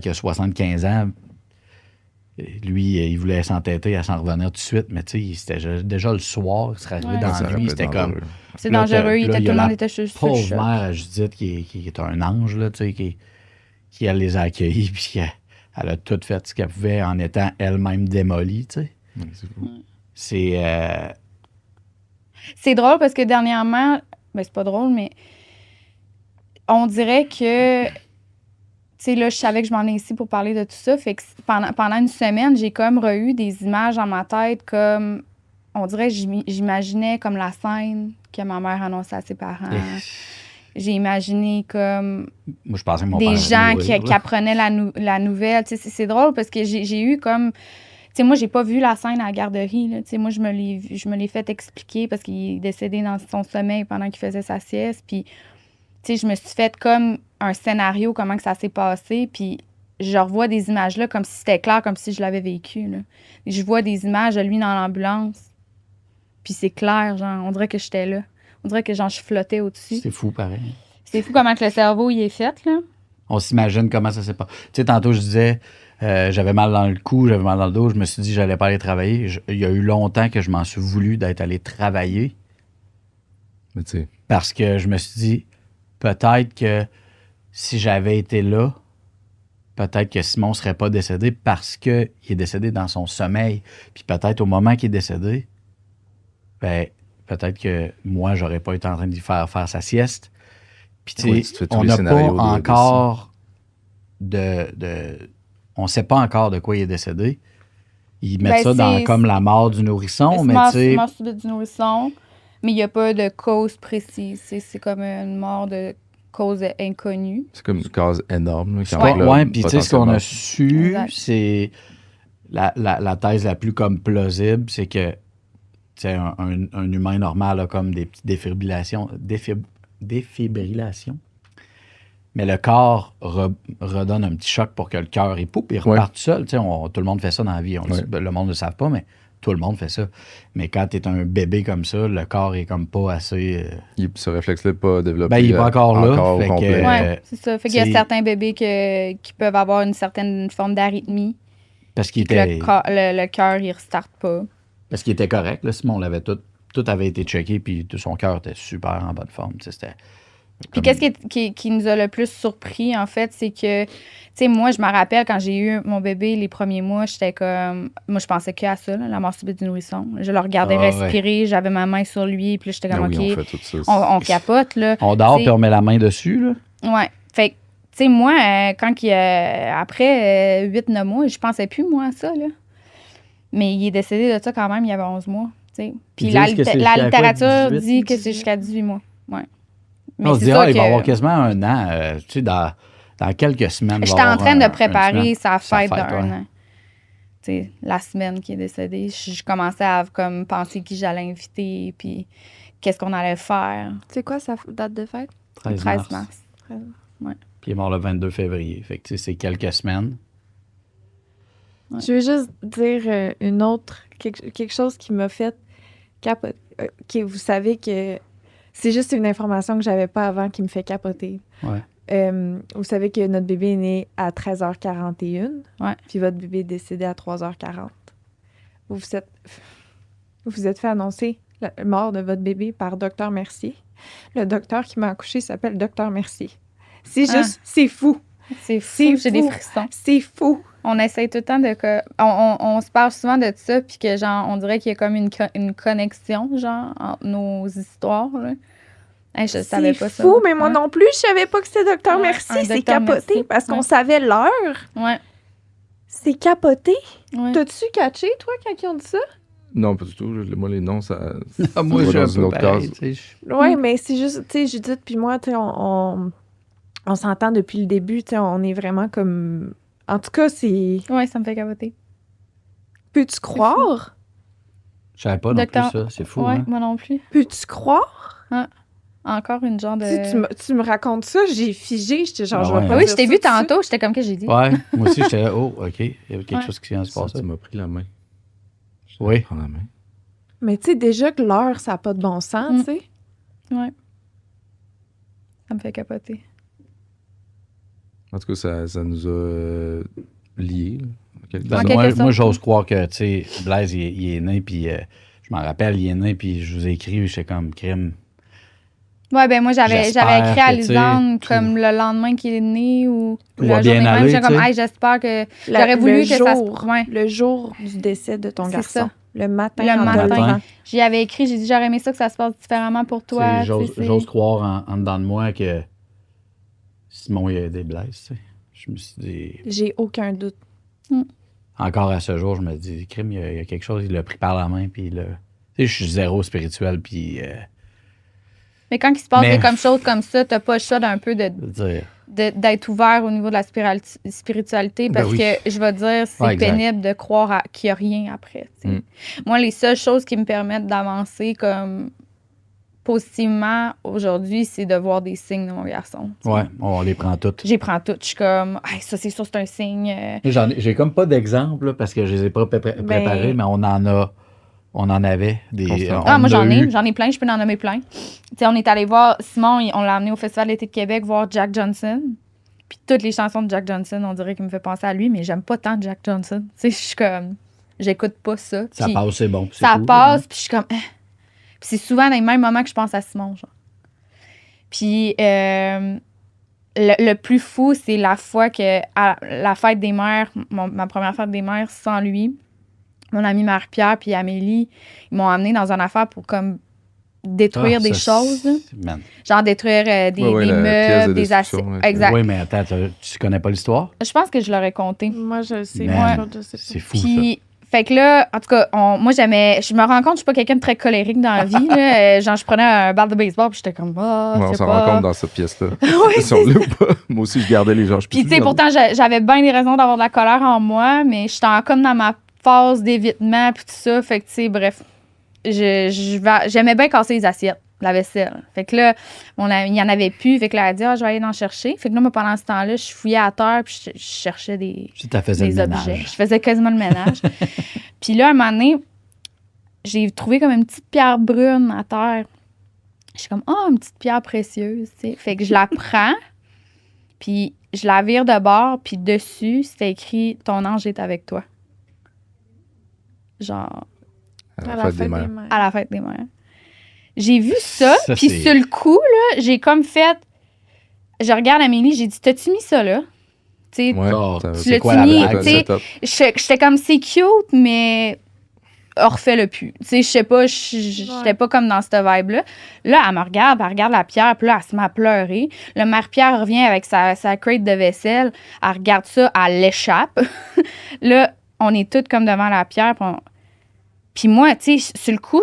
qui a 75 ans, lui, il voulait s'entêter à s'en revenir tout de suite, mais tu sais, c'était déjà le soir, il serait arrivé dans la nuit, c'était comme... C'est dangereux, tout le monde était sur pauvre mère à Judith, qui est un ange, là, tu sais, qui elle les a accueillis, puis elle a tout fait ce qu'elle pouvait en étant elle-même démolie, tu sais. C'est fou. C'est drôle parce que dernièrement, ben c'est pas drôle, mais on dirait que... Tu sais, là, je savais que je m'en ai ici pour parler de tout ça. Fait que pendant une semaine, j'ai comme eu des images dans ma tête comme... On dirait que j'imaginais comme la scène que ma mère annonçait à ses parents. J'ai imaginé comme... Moi, je pensais que mon des père gens qui apprenaient la nouvelle. Tu sais, c'est drôle parce que j'ai eu comme... Tu sais, moi, j'ai pas vu la scène à la garderie. Là. Tu sais, moi, je me l'ai fait expliquer parce qu'il est décédé dans son sommeil pendant qu'il faisait sa sieste. Puis, tu sais, je me suis fait comme un scénario, comment que ça s'est passé. Puis, je revois des images-là comme si c'était clair, comme si je l'avais vécu. Là. Je vois des images de lui dans l'ambulance. Puis, c'est clair, genre, on dirait que j'étais là. On dirait que, genre, je flottais au-dessus. C'est fou, pareil. C'est fou comment que le cerveau, il est fait, là. On s'imagine comment ça s'est passé. Tu sais, tantôt, je disais... j'avais mal dans le cou, j'avais mal dans le dos. Je me suis dit que j'allais pas aller travailler. Il y a eu longtemps que je m'en suis voulu d'être allé travailler. Mais tu sais. Parce que je me suis dit, peut-être que si j'avais été là, peut-être que Simon serait pas décédé parce qu'il est décédé dans son sommeil. Puis peut-être au moment qu'il est décédé, ben, peut-être que moi, j'aurais pas été en train de lui faire sa sieste. Puis, tu Oui, sais, tu te fais tous on les n'a pas scénarios de encore on sait pas encore de quoi il est décédé. Ils mettent ça dans comme la mort du nourrisson, mais tu sais... mort subite du nourrisson, mais il n'y a pas de cause précise. C'est comme une mort de cause inconnue. C'est comme une case énorme. Oui, puis tu sais, ce qu'on a su, Exact. c'est la thèse la plus comme plausible, c'est que un humain normal a comme des petites défibrillations. Mais le corps redonne un petit choc pour que le cœur il repart tout seul. Tout le monde fait ça dans la vie. Le monde ne le savent pas, mais tout le monde fait ça. Mais quand tu es un bébé comme ça, le corps est comme pas assez... Ce réflexe-là n'est pas développé. Ben, il n'est pas encore là. Au complet. Oui, c'est ça. Fait qu'il y a certains bébés qui peuvent avoir une certaine forme d'arythmie. Parce qu'il était... Le cœur, il ne restarte pas. Parce qu'il était correct. Là, Simon l'avait tout avait été checké, puis son cœur était super en bonne forme. C'était... Puis qu'est-ce qui nous a le plus surpris, en fait, c'est que, tu sais, moi, je me rappelle quand j'ai eu mon bébé les premiers mois, j'étais comme... Moi, je pensais qu'à ça, la mort subite du nourrisson. Je le regardais respirer, j'avais ma main sur lui, puis là, j'étais comme, OK, on fait tout ça. On capote, là. On dort, puis on met la main dessus, là. Ouais. Fait que, tu sais, moi, après 8-9 mois, je pensais plus, moi, à ça, là. Mais il est décédé de ça quand même, il y avait 11 mois, tu sais. Puis la littérature dit que c'est jusqu'à 18 mois. Ouais. Mais on se dit, il va y avoir quasiment un an, tu sais, dans quelques semaines. J'étais en train de préparer sa fête d'un an. Tu sais, la semaine qui est décédée, je commençais à comme, penser qui j'allais inviter, puis qu'est-ce qu'on allait faire. C'est quoi sa date de fête? 13 mars. Ouais. Puis il est mort le 22 février. Fait que, tu sais, c'est quelques semaines. Ouais. Je veux juste dire quelque chose qui m'a fait capoter. Vous savez que c'est juste une information que j'avais pas avant qui me fait capoter. Ouais. Vous savez que notre bébé est né à 13h41. Ouais. Puis votre bébé est décédé à 3h40. Vous vous êtes fait annoncer la mort de votre bébé par Dr Mercier. Le docteur qui m'a accouché s'appelle Dr Mercier. C'est juste, c'est fou. C'est fou, j'ai des frissons. C'est fou. On essaie tout le temps de... On se parle souvent de ça, puis que, genre, on dirait qu'il y a comme une connexion, genre, entre nos histoires, là. Hey, je savais pas ça. C'est fou, mais moi non plus, je savais pas que c'était Dr Mercier. C'est capoté, parce qu'on savait l'heure. Ouais. C'est capoté. Ouais. T'as-tu catché, toi, quand ils ont dit ça? Non, pas du tout. Moi, les noms, ça... moi, je suis dans une autre case. Oui, mais c'est juste, tu sais, Judith puis moi, tu sais, on s'entend depuis le début, tu sais, on est vraiment comme... En tout cas, c'est... Ouais, ça me fait capoter. Peux-tu croire? Je savais pas non plus ça, c'est fou. Ouais, hein? moi non plus. Peux-tu croire? Ah. Encore une genre de... Si tu me racontes ça, j'ai figé, j'étais genre... Ah ouais. Oui, je t'ai vu tantôt, j'étais comme que j'ai dit. Ouais, moi aussi, j'étais là, oh, OK, il y avait quelque chose qui vient de se passer. Tu m'as pris la main. Oui. Prends la main. Mais tu sais, déjà que l'heure, ça n'a pas de bon sens, tu sais. Ouais. Ça me fait capoter. En tout cas, ça nous a liés. Moi, j'ose croire que, tu sais, Blaise, il est né, puis je m'en rappelle, il est né, puis je vous ai écrit, j'étais comme crime. Ouais, ben moi, j'avais écrit à Lisanne tout... comme le lendemain qu'il est né ou la journée même. J'étais comme, hey, j'espère que j'aurais voulu que ça se... Ouais. Le jour du décès de ton garçon. Ça. Le matin. Le matin. J'y avais écrit, j'ai dit, j'aurais aimé ça que ça se passe différemment pour toi. J'ose croire en dedans de moi que Simon, il a aidé Blaise, tu sais. Je me suis dit... J'ai aucun doute. Encore à ce jour, je me dis, crime, il y a quelque chose, il l'a pris par la main, puis tu sais, je suis zéro spirituel, puis... Mais quand il se passe des choses comme ça, t'as pas le choix d'un peu d'être ouvert au niveau de la spiritualité, parce que, je vais dire, c'est pénible de croire qu'il n'y a rien après. Moi, les seules choses qui me permettent d'avancer comme positivement aujourd'hui, c'est de voir des signes de mon garçon. Ouais, on les prend toutes. J'y prends toutes. Je suis comme, hey, ça, c'est sûr, c'est un signe. J'ai comme pas d'exemple, parce que je les ai pas préparés, mais on en avait des... moi, j'en ai plein. Je peux en nommer plein. T'sais, on est allé voir... Simon, on l'a amené au Festival d'été de Québec voir Jack Johnson. Puis toutes les chansons de Jack Johnson, on dirait qu'il me fait penser à lui, mais j'aime pas tant Jack Johnson. Tu sais, je suis comme... J'écoute pas ça. Ça passe, c'est bon. Ça passe, puis je suis comme... Puis c'est souvent dans les mêmes moments que je pense à Simon, genre. Puis le plus fou, c'est la fois que à la fête des mères, ma première fête des mères sans lui... Mon amie Marie-Pierre puis Amélie, ils m'ont amenée dans une affaire pour comme détruire des choses. Là. Man. Genre détruire des la pièce de meubles, des assiettes. destruction, là, Exact. Oui, mais attends, tu connais pas l'histoire? Je pense que je l'aurais compté. Moi, je le sais. Man, Moi, je sais pas. c'est fou, Puis, fait que là, en tout cas, moi, je me rends compte que je suis pas quelqu'un de très colérique dans la vie. Là. Genre, je prenais un bat de baseball, puis j'étais comme, Ouais, on je sais s'en pas. rend compte dans cette pièce-là. Oui, Si on l'a ou pas. Moi aussi, je gardais les gens. Puis, tu sais, pourtant, j'avais bien des raisons d'avoir de la colère en moi, mais j'étais comme dans ma phase d'évitement, puis tout ça. Fait que, tu sais, bref, j'aimais bien casser les assiettes, la vaisselle. Fait que là, il y en avait plus. Fait que là, elle a dit, je vais aller en chercher. Fait que là, moi, pendant ce temps-là, je fouillais à terre, puis je cherchais des faisais le objets. ménage. Je faisais quasiment le ménage. Puis là, un moment donné, j'ai trouvé comme une petite pierre brune à terre. Je suis comme, une petite pierre précieuse, tu sais. Fait que je la prends, puis je la vire de bord, puis dessus, c'était écrit « Ton ange est avec toi ». Genre, À la fête des mères. à la fête des mères. J'ai vu ça, Ça, puis c'est- sur le coup, là, j'ai comme fait... Je regarde Amélie, j'ai dit « T'as-tu mis ça là? » Tu sais, Ouais. Genre, Ça- tu c'est l'as quoi la mis, blague? tu sais, setup. j'étais comme c'est cute, mais refais-le plus. Tu sais, je sais pas, j'étais pas comme dans cette vibe-là. Là, elle me regarde, elle regarde la pierre, puis là, elle se met à pleurer. Le Mère-Pierre revient avec sa crate de vaisselle, elle regarde ça, elle l'échappe. Là, on est toutes comme devant la pierre, puis moi, tu sais, sur le coup,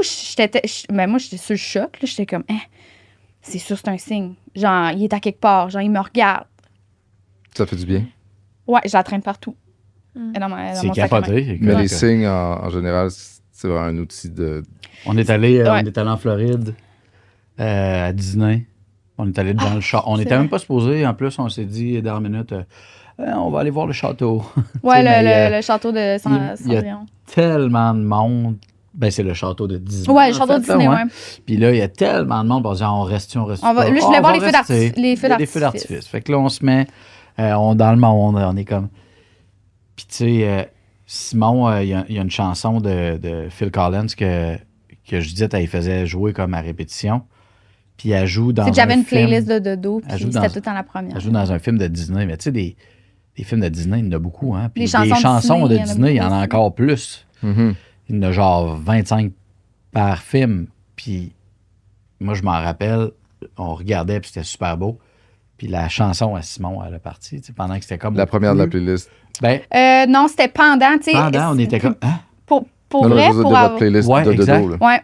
moi, j'étais sur le choc, là, j'étais comme, c'est sûr, c'est un signe. Genre, il est à quelque part, genre, il me regarde. Ça fait du bien. Ouais, je la traîne partout. Mm. Dans C'est mon sac à main. capoté. Mais écoute. les signes, en général, c'est vraiment un outil de. On est allé Ouais. en Floride, à Disney. On est allé dans le château. On c'est n'était vrai. même pas supposé. En plus, on s'est dit, dernière minute, on va aller voir le château. Ouais, Tu sais, mais, le château de il y a Cendrillon. Tellement de monde. Ben, c'est le château de Disney. Ouais, le en château de fait, là, Disney, ouais. ouais. Puis là, il y a tellement de monde. On se dit, on reste, on reste. On va- pas. là, je Ah, voulais on voir va les feux rester. d'artifice. Les feux Il y a des feux d'artifice. d'artifice. Fait que là, on se met dans le monde. On est comme. Puis, tu sais, Simon, il y a une chanson de Phil Collins que Judith, elle faisait jouer comme à répétition. Puis elle joue dans C'est que j'avais un une film- playlist de dodo, Elle puis joue c'était dans- tout le temps la première. Elle joue dans un film de Disney. Mais tu sais, des films de Disney, il y en a beaucoup. Hein? Puis Les des chansons chansons de Disney, Disney, il y en a beaucoup encore plus. Mhm. Il y en a genre 25 par film. Puis moi, je m'en rappelle, on regardait, puis c'était super beau. Puis la chanson à Simon, elle est partie, tu sais, pendant que c'était comme... La première de la playlist. Ben, Non, c'était pendant, tu sais. pendant, on était comme... Hein? Pour Non, non, vrai, je veux dire, pour de avoir... votre playlist Ouais, de exact. dodo. Là. Ouais,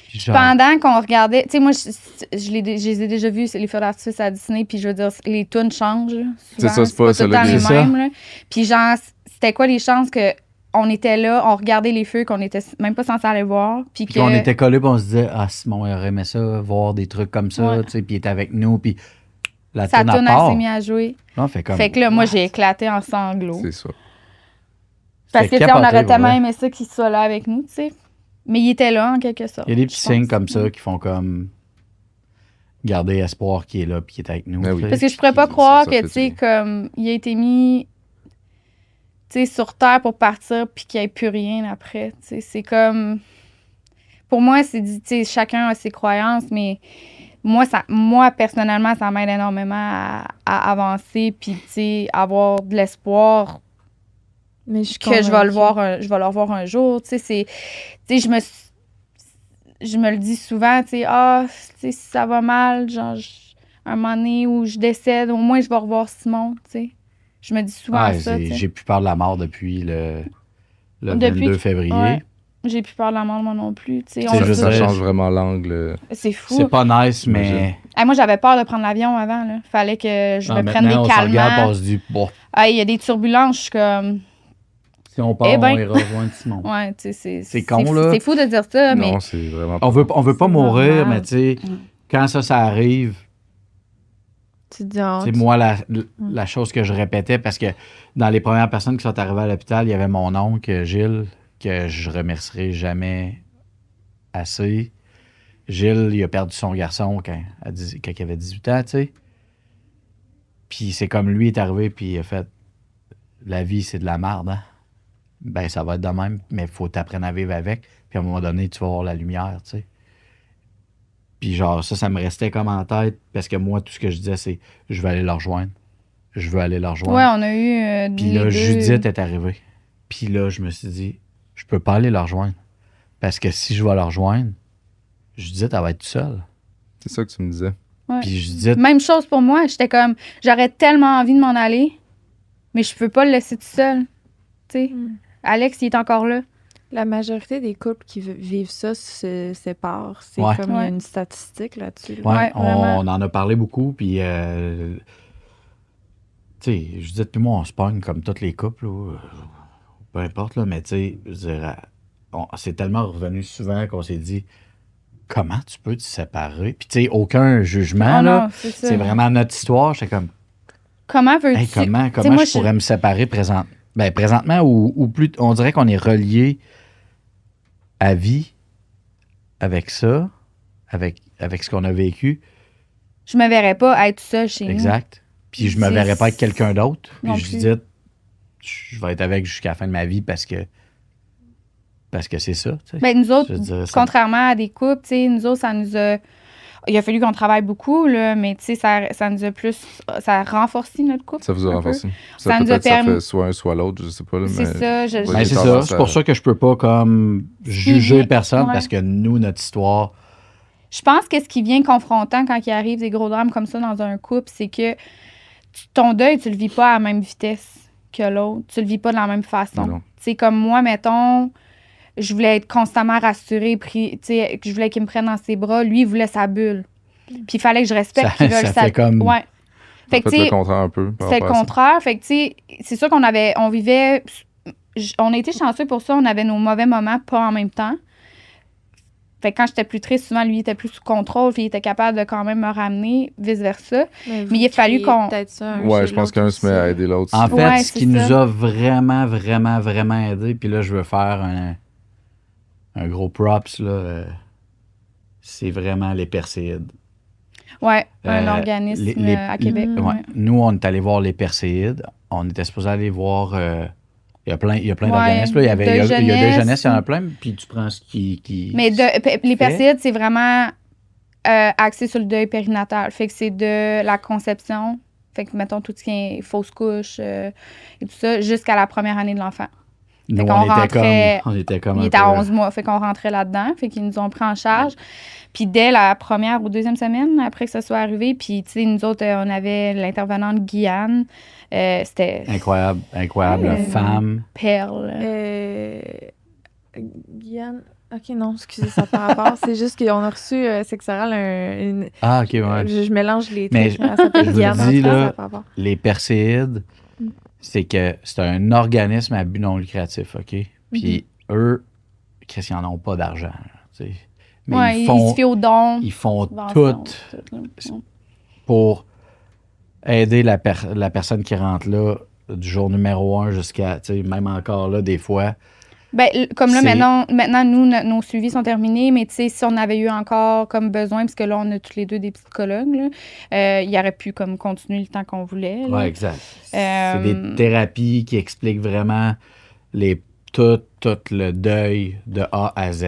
Puis genre, pendant qu'on regardait... Tu sais, moi, je les ai déjà vus, c'est les feux d'artifice à Disney, puis je veux dire, les tunes changent, là, C'est souvent, ça, c'est pas tout ça, le là, temps que les c'est ça. mêmes, là. Puis genre, c'était quoi les chances que on était là, on regardait les feux qu'on était même pas censé aller voir, puis puis que... qu'on était collés, puis on se disait, ah, Simon, il aurait aimé ça, voir des trucs comme ça, Ouais. tu sais, puis il était avec nous, puis la Sa tune à tune, elle part. s'est mise à jouer. Là, on fait comme... Fait que là, moi, what? j'ai éclaté en sanglots. C'est ça. Parce que, C'était tu sais, on capoté, aurait pour tellement vrai. aimé ça qu'il soit là avec nous, tu sais. Mais il était là, en quelque sorte. Il y a des petits je pense. signes comme ça qui font comme... Garder espoir qui est là, puis qui est avec nous. Ben oui. tu sais. Parce que je pourrais pas Ça croire fait que, du tu sais, bien. comme, il a été mis, tu sais, sur Terre pour partir, puis qu'il n'y ait plus rien après. Tu sais, c'est comme... Pour moi, c'est, tu sais, chacun a ses croyances, mais moi personnellement, ça m'aide énormément à avancer, puis, tu sais, avoir de l'espoir Mais je suis que je vais le convaincue. voir je vais le revoir un jour, tu sais, c'est, tu sais, je me le dis souvent, tu sais, tu sais, si ça va mal, genre, un moment donné où je décède, au moins je vais revoir Simon, tu sais. Je me dis souvent Ah, ça, tu sais. j'ai plus peur de la mort depuis le Depuis 22 que- février. ouais. J'ai plus peur de la mort, moi non plus, tu sais. Tu on sais, le je dit. veux Ça dire- change vraiment l'angle. C'est fou. C'est pas nice, mais J'imagine. Moi, j'avais peur de prendre l'avion avant, là. Fallait que je me prenne des on se regarde, calmants. on se dit, bon, Il y a des turbulences, je suis comme... si on part, Eh ben. on ira rejoindre Simon. Ouais, tu sais, C'est con, là. C'est fou de dire ça, mais... Non, c'est vraiment On veut pas C'est mourir, normal. mais tu sais, quand ça arrive, Tu te dis, oh, c'est moi la chose que je répétais, parce que dans les premières personnes qui sont arrivées à l'hôpital, il y avait mon oncle, Gilles, que je remercierai jamais assez. Gilles, il a perdu son garçon quand il avait 18 ans, tu sais. Puis c'est comme lui est arrivé, puis il a fait la vie, c'est de la merde, hein? Ben, ça va être de même, mais il faut t'apprendre à vivre avec. Puis à un moment donné, tu vas voir la lumière, tu sais. Puis genre, ça me restait comme en tête, parce que moi, tout ce que je disais, c'est je vais aller le rejoindre. Je veux aller le rejoindre. Ouais, on a eu... Puis les là, deux- Judith est arrivée. Puis là, je me suis dit, je peux pas aller le rejoindre. Parce que si je vais le rejoindre, Judith, elle va être seule. C'est ça que tu me disais. Ouais. Puis Judith, Même chose pour moi. J'étais comme, j'aurais tellement envie de m'en aller, mais je peux pas le laisser tout seul. Tu sais, Alex, il est encore là. La majorité des couples qui vivent ça se séparent. C'est Ouais. comme il y a Ouais. une statistique là-dessus. là. ouais, Ouais, vraiment. on en a parlé beaucoup. Puis, tu sais, Judith et moi, on se pogne comme tous les couples. Là, peu importe, là, mais tu sais, je veux dire, c'est tellement revenu souvent qu'on s'est dit, comment tu peux te séparer? Puis, tu sais, aucun jugement, Oh là. non, c'est ça. C'est vraiment notre histoire. J'étais comme, Comment veux-tu... hey, comment Tu sais, moi, je pourrais me séparer présentement ou plus, on dirait qu'on est relié à vie avec ça, avec ce qu'on a vécu. Je me verrais pas être seule chez nous. Exact. Puis je me C'est- verrais pas avec quelqu'un d'autre. Non Puis plus. Judith, je vais être avec jusqu'à la fin de ma vie parce que c'est ça. Tu sais. Ben, nous autres, Je veux dire, ça- contrairement à des couples, tu sais, nous autres, ça nous a... Il a fallu qu'on travaille beaucoup, là, mais tu sais, ça nous a plus... Ça a renforcé notre couple. Ça vous a un renforcé. Ça nous a peut-être ça permis- fait soit un, soit l'autre, je sais pas. Là, peu. C'est mais... ça. Ouais, Ben, j'ai c'est ça. tendance C'est à- pour ça que je peux pas comme juger personne Ouais. parce que nous, notre histoire. Je pense que ce qui vient confrontant quand il arrive des gros drames comme ça dans un couple, c'est que ton deuil, tu le vis pas à la même vitesse que l'autre. Tu le vis pas de la même façon. Non. Tu sais, comme moi, mettons, je voulais être constamment rassurée, tu sais, que je voulais qu'il me prenne dans ses bras. Lui, il voulait sa bulle. Puis il fallait que je respecte Ça- qu'il veuille ça sa fait comme- Ouais. Fait En que, fait, tu le sais, contraire un peu. par c'était le rapport à ça. contraire. Fait que, tu sais, c'est sûr on vivait... On a été chanceux pour ça. On avait nos mauvais moments, pas en même temps. Fait que quand j'étais plus triste, souvent, lui, il était plus sous contrôle, puis il était capable de quand même me ramener, vice-versa. Mais il a fallu créez qu'on- peut-être ça un Ouais, chez je pense l'autre qu'un se met à aussi. aider l'autre. En fait, Ouais, ce qui c'est nous ça. a vraiment, vraiment, vraiment aidé, puis là, je veux faire un gros props, là, c'est vraiment les Perséides. Ouais, un Euh, organisme à Québec. Ouais. Ouais. Nous, on est allé voir les Perséides. On était supposé aller voir. Il y a plein Ouais, d'organismes. Là. Il y a Deux deux Jeunesse. jeunesses, il y en a plein. Puis tu prends ce qui Mais les fait. Perséides, c'est vraiment axé sur le deuil périnatal. Fait que c'est de la conception, fait que mettons tout ce qui est fausse couche et tout ça, jusqu'à la première année de l'enfant. Nous, Fait qu'on rentrait- on était comme Il un était à peu- 11 mois, fait qu'on rentrait là-dedans, fait qu'ils nous ont pris en charge. Puis dès la première ou deuxième semaine, après que ça soit arrivé, puis tu sais, nous autres, on avait l'intervenante Guyane, c'était Incroyable, femme. Perle. Guyane. Ok, non, excusez ça par rapport. C'est juste qu'on a reçu Sexoral Ah, OK, ouais. je mélange les Mais trucs. Elle s'appelle je vous Guyane. dis, en tout cas, là, ça a pas rapport. Les Perséides, c'est que c'est un organisme à but non lucratif, OK? Puis eux, qu'est-ce qu'ils n'en ont pas d'argent, là, tu sais. Mais Ouais, ils il se font, fie aux dons. ils font subventions, tout tout, là. pour aider la personne qui rentre là du jour numéro 1 jusqu'à, tu sais, même encore là, des fois. Ben, comme là, C'est- maintenant nous, nos suivis sont terminés, mais tu sais, si on avait eu encore comme besoin, parce que là, on a tous les deux des psychologues, là, il aurait pu comme continuer le temps qu'on voulait. là. Ouais, exact. C'est Euh, des thérapies qui expliquent vraiment tout le deuil de A à Z.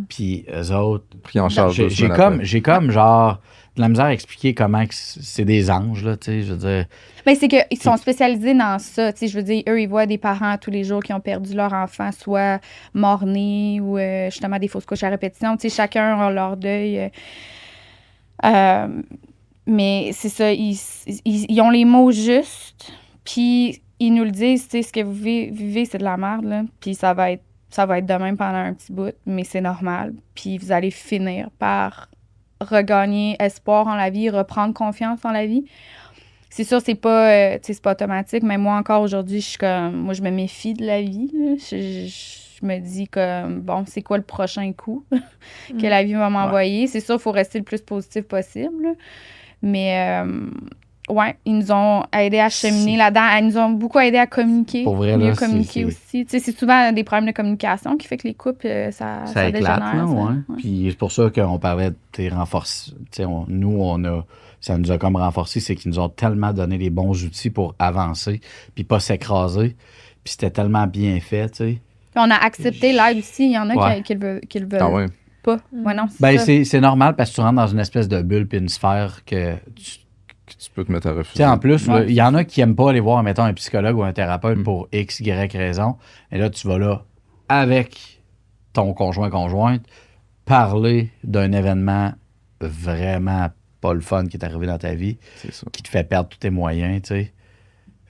Puis eux autres, Pris en charge. j'ai 2 semaines comme, après. j'ai comme genre de la misère à expliquer comment que c'est des anges, là, tu sais, je veux dire. Ben, c'est qu'ils sont spécialisés dans ça. Tu sais, je veux dire, eux, ils voient des parents tous les jours qui ont perdu leur enfant, soit mort-né ou justement des fausses couches à répétition. Tu sais, chacun a leur deuil. Mais c'est ça, ils ont les mots justes, puis ils nous le disent, tu sais, ce que vous vivez, c'est de la merde, là, puis ça va être de même pendant un petit bout, mais c'est normal. Puis vous allez finir par regagner espoir en la vie, reprendre confiance en la vie. C'est sûr, c'est pas, tu sais, c'est pas automatique, mais moi, encore aujourd'hui, moi, je me méfie de la vie, là. Je me dis que, bon, c'est quoi le prochain coup que la vie va m'envoyer? C'est sûr, il faut rester le plus positif possible, là. Mais, ouais, ils nous ont aidés à cheminer là-dedans. Ils nous ont beaucoup aidés à communiquer. Pour vrai, là, mieux c'est- communiquer aussi. Tu sais, c'est souvent des problèmes de communication qui fait que les couples, ça Ça éclate, dégénère. là, ça. ouais. Ouais. Puis c'est pour ça qu'on parlait de renforcer. Ça nous a comme renforcé, c'est qu'ils nous ont tellement donné les bons outils pour avancer, puis pas s'écraser. Puis c'était tellement bien fait, tu sais. Puis on a accepté l'aide aussi. Il y en a Ouais. qui le veulent Ah ouais. pas. Ouais, non, Ben, ça. c'est normal parce que tu rentres dans une espèce de bulle puis une sphère que Tu peux te mettre à Tu refuser. sais, en plus, Ouais. là, il y en a qui n'aiment pas aller voir, mettons, un psychologue ou un thérapeute pour X, Y raison. Et là, tu vas là avec ton conjointe, parler d'un événement vraiment pas le fun qui est arrivé dans ta vie, C'est ça. qui te fait perdre tous tes moyens, tu sais.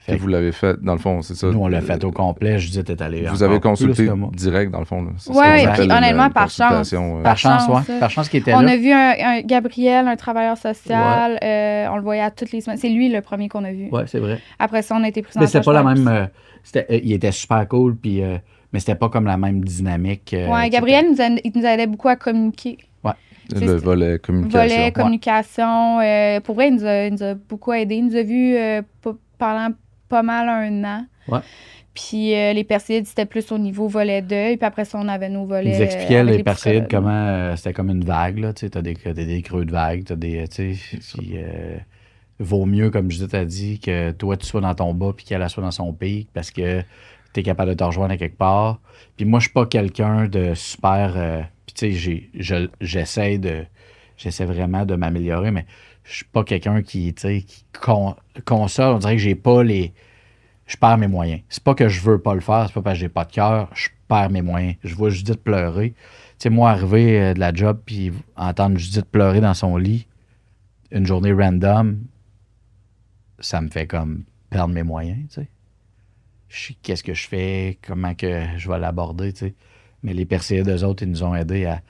Puis vous l'avez fait, dans le fond, c'est ça. Nous, on l'a fait au complet. Je disais, t'es allé Vous avez encore consulté plus que moi. direct, dans le fond. Là. C'est Ouais, ça qu'on ouais, appelle puis honnêtement, une par chance. consultation, Par chance, chance, ouais. Par chance qu'il était On là. a vu un Gabriel, un travailleur social. On le voyait à toutes les semaines. C'est lui le premier qu'on a vu. Ouais, c'est vrai. Après ça, on a été pris Mais c'était pas la même. Il était super cool, puis, mais c'était pas comme la même dynamique. Ouais, Gabriel, il nous aidait beaucoup à communiquer. le volet communication. Volet communication. Pour vrai, il nous a beaucoup aidé. Il nous a vus pendant pas mal un an. Ouais. Puis les Perséides, c'était plus au niveau volet deuil. Puis après ça, on avait nos volets. Ils expliquaient avec les Perséides psychologues. comment c'était comme une vague, là. Tu sais, t'as des creux de vague, t'as des. Tu sais, puis, vaut mieux, comme je disais, t'as dit, que toi, tu sois dans ton bas puis qu'elle soit dans son pic parce que t'es capable de te rejoindre à quelque part. Puis moi, je suis pas quelqu'un de super. Puis tu sais, j'essaie vraiment de m'améliorer, mais je suis pas quelqu'un qui, tu sais, qui console. On dirait que j'ai pas les. Je perds mes moyens. C'est pas que je veux pas le faire, c'est pas parce que j'ai pas de cœur, je perds mes moyens. Je vois Judith pleurer. Tu sais, moi, arriver de la job puis entendre Judith pleurer dans son lit, une journée random, ça me fait comme perdre mes moyens, tu sais. Je sais qu'est-ce que je fais, comment que je vais l'aborder, tu sais. Mais les Perséides, eux autres, ils nous ont aidés à...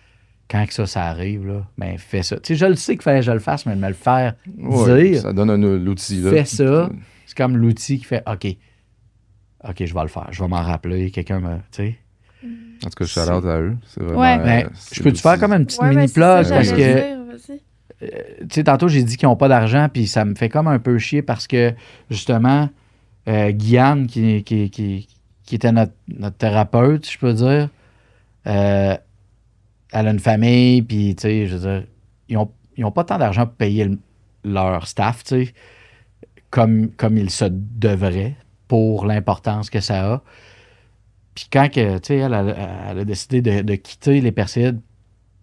Quand que ça arrive, là, ben fais ça. Tu sais, je le sais qu'il fallait que je le fasse, mais de me le faire dire... Ça donne l'outil. Là. Fais ça. C'est comme l'outil qui fait OK, je vais le faire. Je vais m'en rappeler. Quelqu'un me. Tu sais. En tout cas, shout-out à eux. C'est vraiment, Ouais. Ben, c'est je peux-tu faire comme une petite mini-plug? Parce que, tu sais, tantôt, j'ai dit qu'ils n'ont pas d'argent, puis ça me fait comme un peu chier parce que, justement, Guyane, qui était notre thérapeute, je peux dire, elle a une famille, puis, tu sais, je veux dire, ils ont pas tant d'argent pour payer leur staff, tu sais, comme il se devrait pour l'importance que ça a. Puis quand que, tu sais, elle a décidé de quitter les Perséides,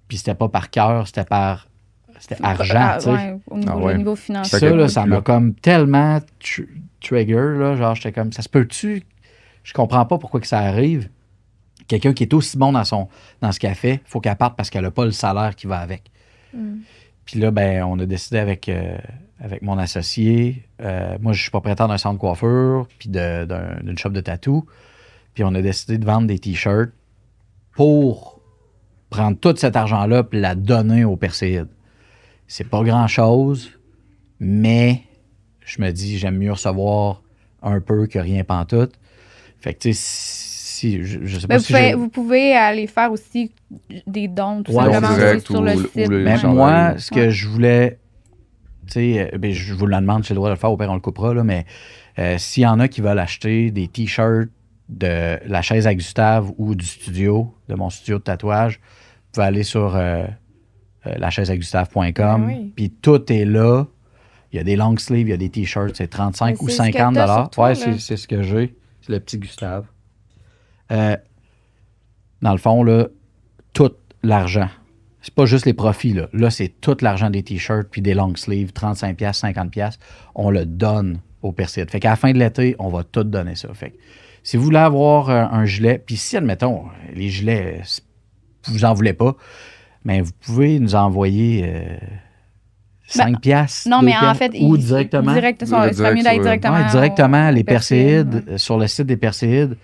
puis c'était pas par cœur, c'était argent, tu sais. Ouais, au niveau financier. Ça, là, ça m'a comme tellement trigger, là, genre, j'étais comme, ça se peut-tu? Je comprends pas pourquoi que ça arrive. Quelqu'un qui est aussi bon dans ce qu'elle fait, il faut qu'elle parte parce qu'elle a pas le salaire qui va avec. Puis là, ben, on a décidé avec mon associé, moi, je suis propriétaire d'un centre de coiffure, puis d'une shop de tatou, puis on a décidé de vendre des T-shirts pour prendre tout cet argent-là puis la donner aux Perséides. C'est pas grand-chose, mais je me dis, j'aime mieux recevoir un peu que rien pantoute. Fait que, tu sais, je sais pas si vous pouvez aller faire aussi des dons, tout Ouais, simplement direct sur le site. Mais chandails. moi, ce que je voulais, tu sais, ben, je vous le demande, j'ai le droit de le faire, au pire, on le coupera, là, mais s'il y en a qui veulent acheter des T-shirts de la chaise à Gustave ou du studio, de mon studio de tatouage, vous pouvez aller sur lachaiseagustave.com, oui. puis tout est là. Il y a des long sleeves, il y a des T-shirts, c'est 35 Mais ou c'est ce que 50 t'as sur toi, Ouais, là. c'est ce que j'ai. C'est le petit Gustave. Dans le fond, là, tout l'argent. C'est pas juste les profits, là. Là, c'est tout l'argent des T-shirts puis des long sleeves, 35$, 50$. On le donne aux Perséides. Fait qu'à la fin de l'été, on va tout donner ça. Fait que si vous voulez avoir un gilet, puis si, admettons, les gilets, vous en voulez pas, mais vous pouvez nous envoyer 5$. Non, mais en 2$, fait, ou directement. ça serait mieux d'aller directement. Ouais, directement, les aux Perséides, ouais. sur le site des Perséides,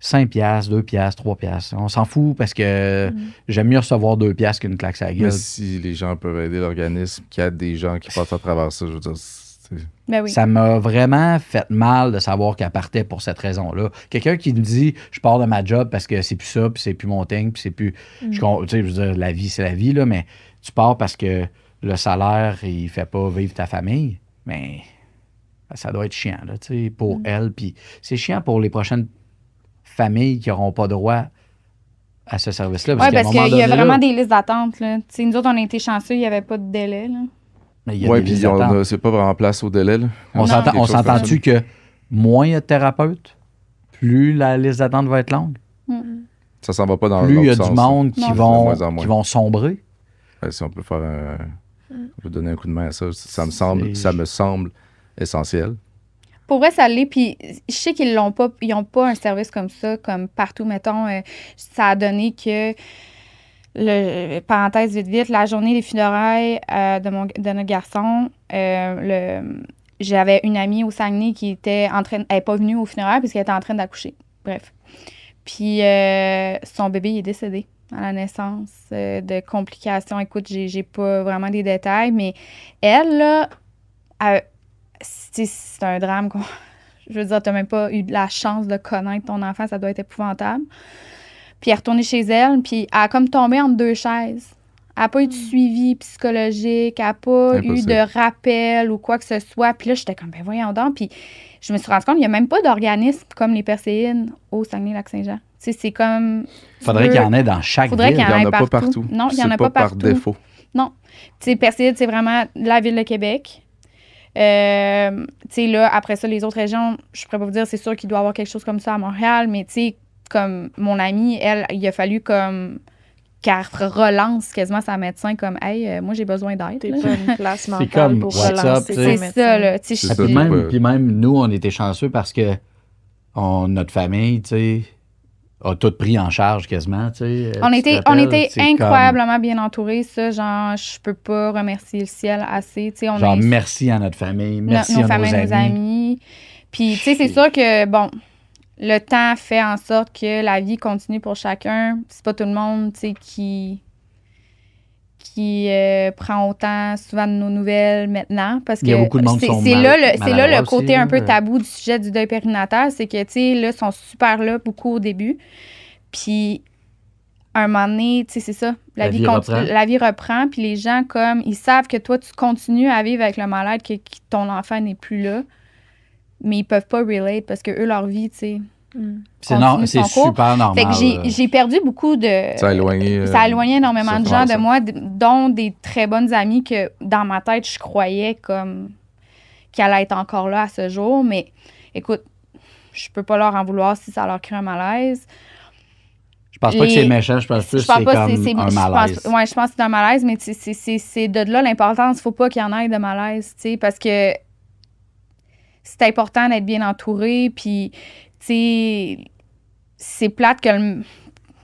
5$, 2$, 3$. On s'en fout parce que j'aime mieux recevoir 2$ qu'une claque à la gueule. Mais si les gens peuvent aider l'organisme, qu'il y a des gens qui passent à travers ça, je veux dire, Ben oui. Ça m'a vraiment fait mal de savoir qu'elle partait pour cette raison-là. Quelqu'un qui me dit je pars de ma job parce que c'est plus ça, puis c'est plus mon thing, puis c'est plus. Tu sais, je veux dire, la vie, c'est la vie, là, mais tu pars parce que le salaire, il fait pas vivre ta famille. Mais ça doit être chiant, là, tu sais, pour elle. Puis c'est chiant pour les prochaines familles qui n'auront pas droit à ce service-là. Oui, qu'à un parce moment qu'il y a donné, vraiment là, des listes d'attente. Là. Tu sais, nous autres, on a été chanceux, il n'y avait pas de délai. Là. mais il y a ouais, des puis listes d'attente. c'est pas vraiment place au délai. Là. On Non. Quelque chose s'entend-tu comme que moins il y a de thérapeutes, plus la liste d'attente va être longue? ça s'en va pas dans Plus il y a l'autre du sens, monde Non. qui De moins en vont, moins. qui vont sombrer. là. Si on peut faire on peut donner un coup de main à ça, ça me semble essentiel. Pour vrai, ça l'est. Puis je sais qu'ils l'ont pas, ils n'ont pas un service comme ça, comme partout. Mettons, ça a donné que parenthèse vite, la journée des funérailles de notre garçon, j'avais une amie au Saguenay qui était elle n'est pas venue aux funérailles parce qu'elle était en train d'accoucher. Bref. Puis son bébé il est décédé à la naissance de complications. Écoute, j'ai pas vraiment des détails, mais elle, là, c'est un drame. Je veux dire, t'as même pas eu la chance de connaître ton enfant, ça doit être épouvantable. Puis elle est retournée chez elle, puis elle a comme tombé entre deux chaises. Elle n'a pas eu de suivi psychologique, elle n'a pas eu de rappel ou quoi que ce soit. Puis là, j'étais comme, ben voyons donc. Puis je me suis rendu compte qu'il n'y a même pas d'organisme comme les Perséides au Saguenay-Lac-Saint-Jean. Tu sais, c'est comme... Faudrait qu'il y en ait dans chaque ville. Il n'y en a pas partout. Non, il n'y en a pas partout. Par défaut. Non. Tu sais, Perséides, c'est vraiment la ville de Québec. Tu sais, là, après ça, les autres régions, je pourrais pas vous dire, c'est sûr qu'il doit y avoir quelque chose comme ça à Montréal, mais tu sais, comme mon amie, elle, il a fallu comme qu'elle relance quasiment sa médecin comme « Hey, moi, j'ai besoin d'aide. » T'es pas une place mentale comme pour WhatsApp, relancer C'est ça, là. C'est ça. Puis même, nous, on était chanceux parce que notre famille, tu sais, a tout pris en charge quasiment, tu sais. On était incroyablement bien entourés, ça. Genre, je peux pas remercier le ciel assez. Tu sais, merci à notre famille, merci à nos amis. Puis, tu sais, c'est sûr que, bon, le temps fait en sorte que la vie continue pour chacun. C'est pas tout le monde, tu sais, qui prend autant souvent de nos nouvelles maintenant. Parce que il y a beaucoup de monde qui sont c'est là le côté aussi, un peu tabou du sujet du deuil périnatal. C'est que, tu sais, là, ils sont super là beaucoup au début. Puis, à un moment donné, tu sais, c'est ça. La vie reprend. Puis les gens, comme, ils savent que toi, tu continues à vivre avec le mal-être, que ton enfant n'est plus là. Mais ils peuvent pas relate parce que eux, leur vie, tu sais... C'est super normal. Fait que j'ai perdu beaucoup de... Ça a éloigné énormément de gens de moi, dont des très bonnes amies que, dans ma tête, je croyais comme qu'elle allait être encore là à ce jour. Mais, écoute, je peux pas leur en vouloir si ça leur crée un malaise. Je pense pas que c'est méchant, je pense plus que c'est comme un malaise. Je pense que c'est un malaise, mais c'est de là l'importance. Faut pas qu'il y en ait de malaise, tu sais, parce que c'est important d'être bien entouré, puis, tu sais, c'est plate que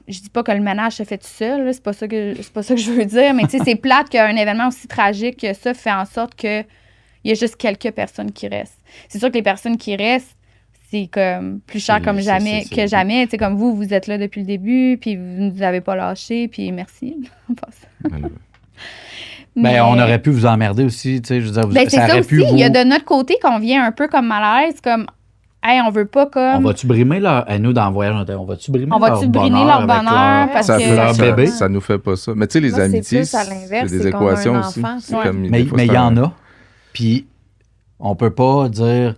je dis pas que le ménage se fait tout seul, là, c'est pas ça que je veux dire, mais tu sais, c'est plate qu'un événement aussi tragique que ça fait en sorte qu'il y a juste quelques personnes qui restent. C'est sûr que les personnes qui restent, c'est comme plus cher comme jamais que jamais. Tu sais, comme vous êtes là depuis le début, puis vous ne nous avez pas lâché, puis merci. Mais on aurait pu vous emmerder aussi, tu sais, je veux dire, ça aurait pu. Il y a de notre côté qu'on vient un peu comme malaise, comme, hey, on veut pas comme... On va-tu brimer nous dans le voyage, on va-tu brimer leur bonheur parce que... leur bébé? Ça nous fait pas ça. Mais tu sais, les amitiés, c'est plus à l'inverse, des équations aussi. Mais il y en a, puis on peut pas dire...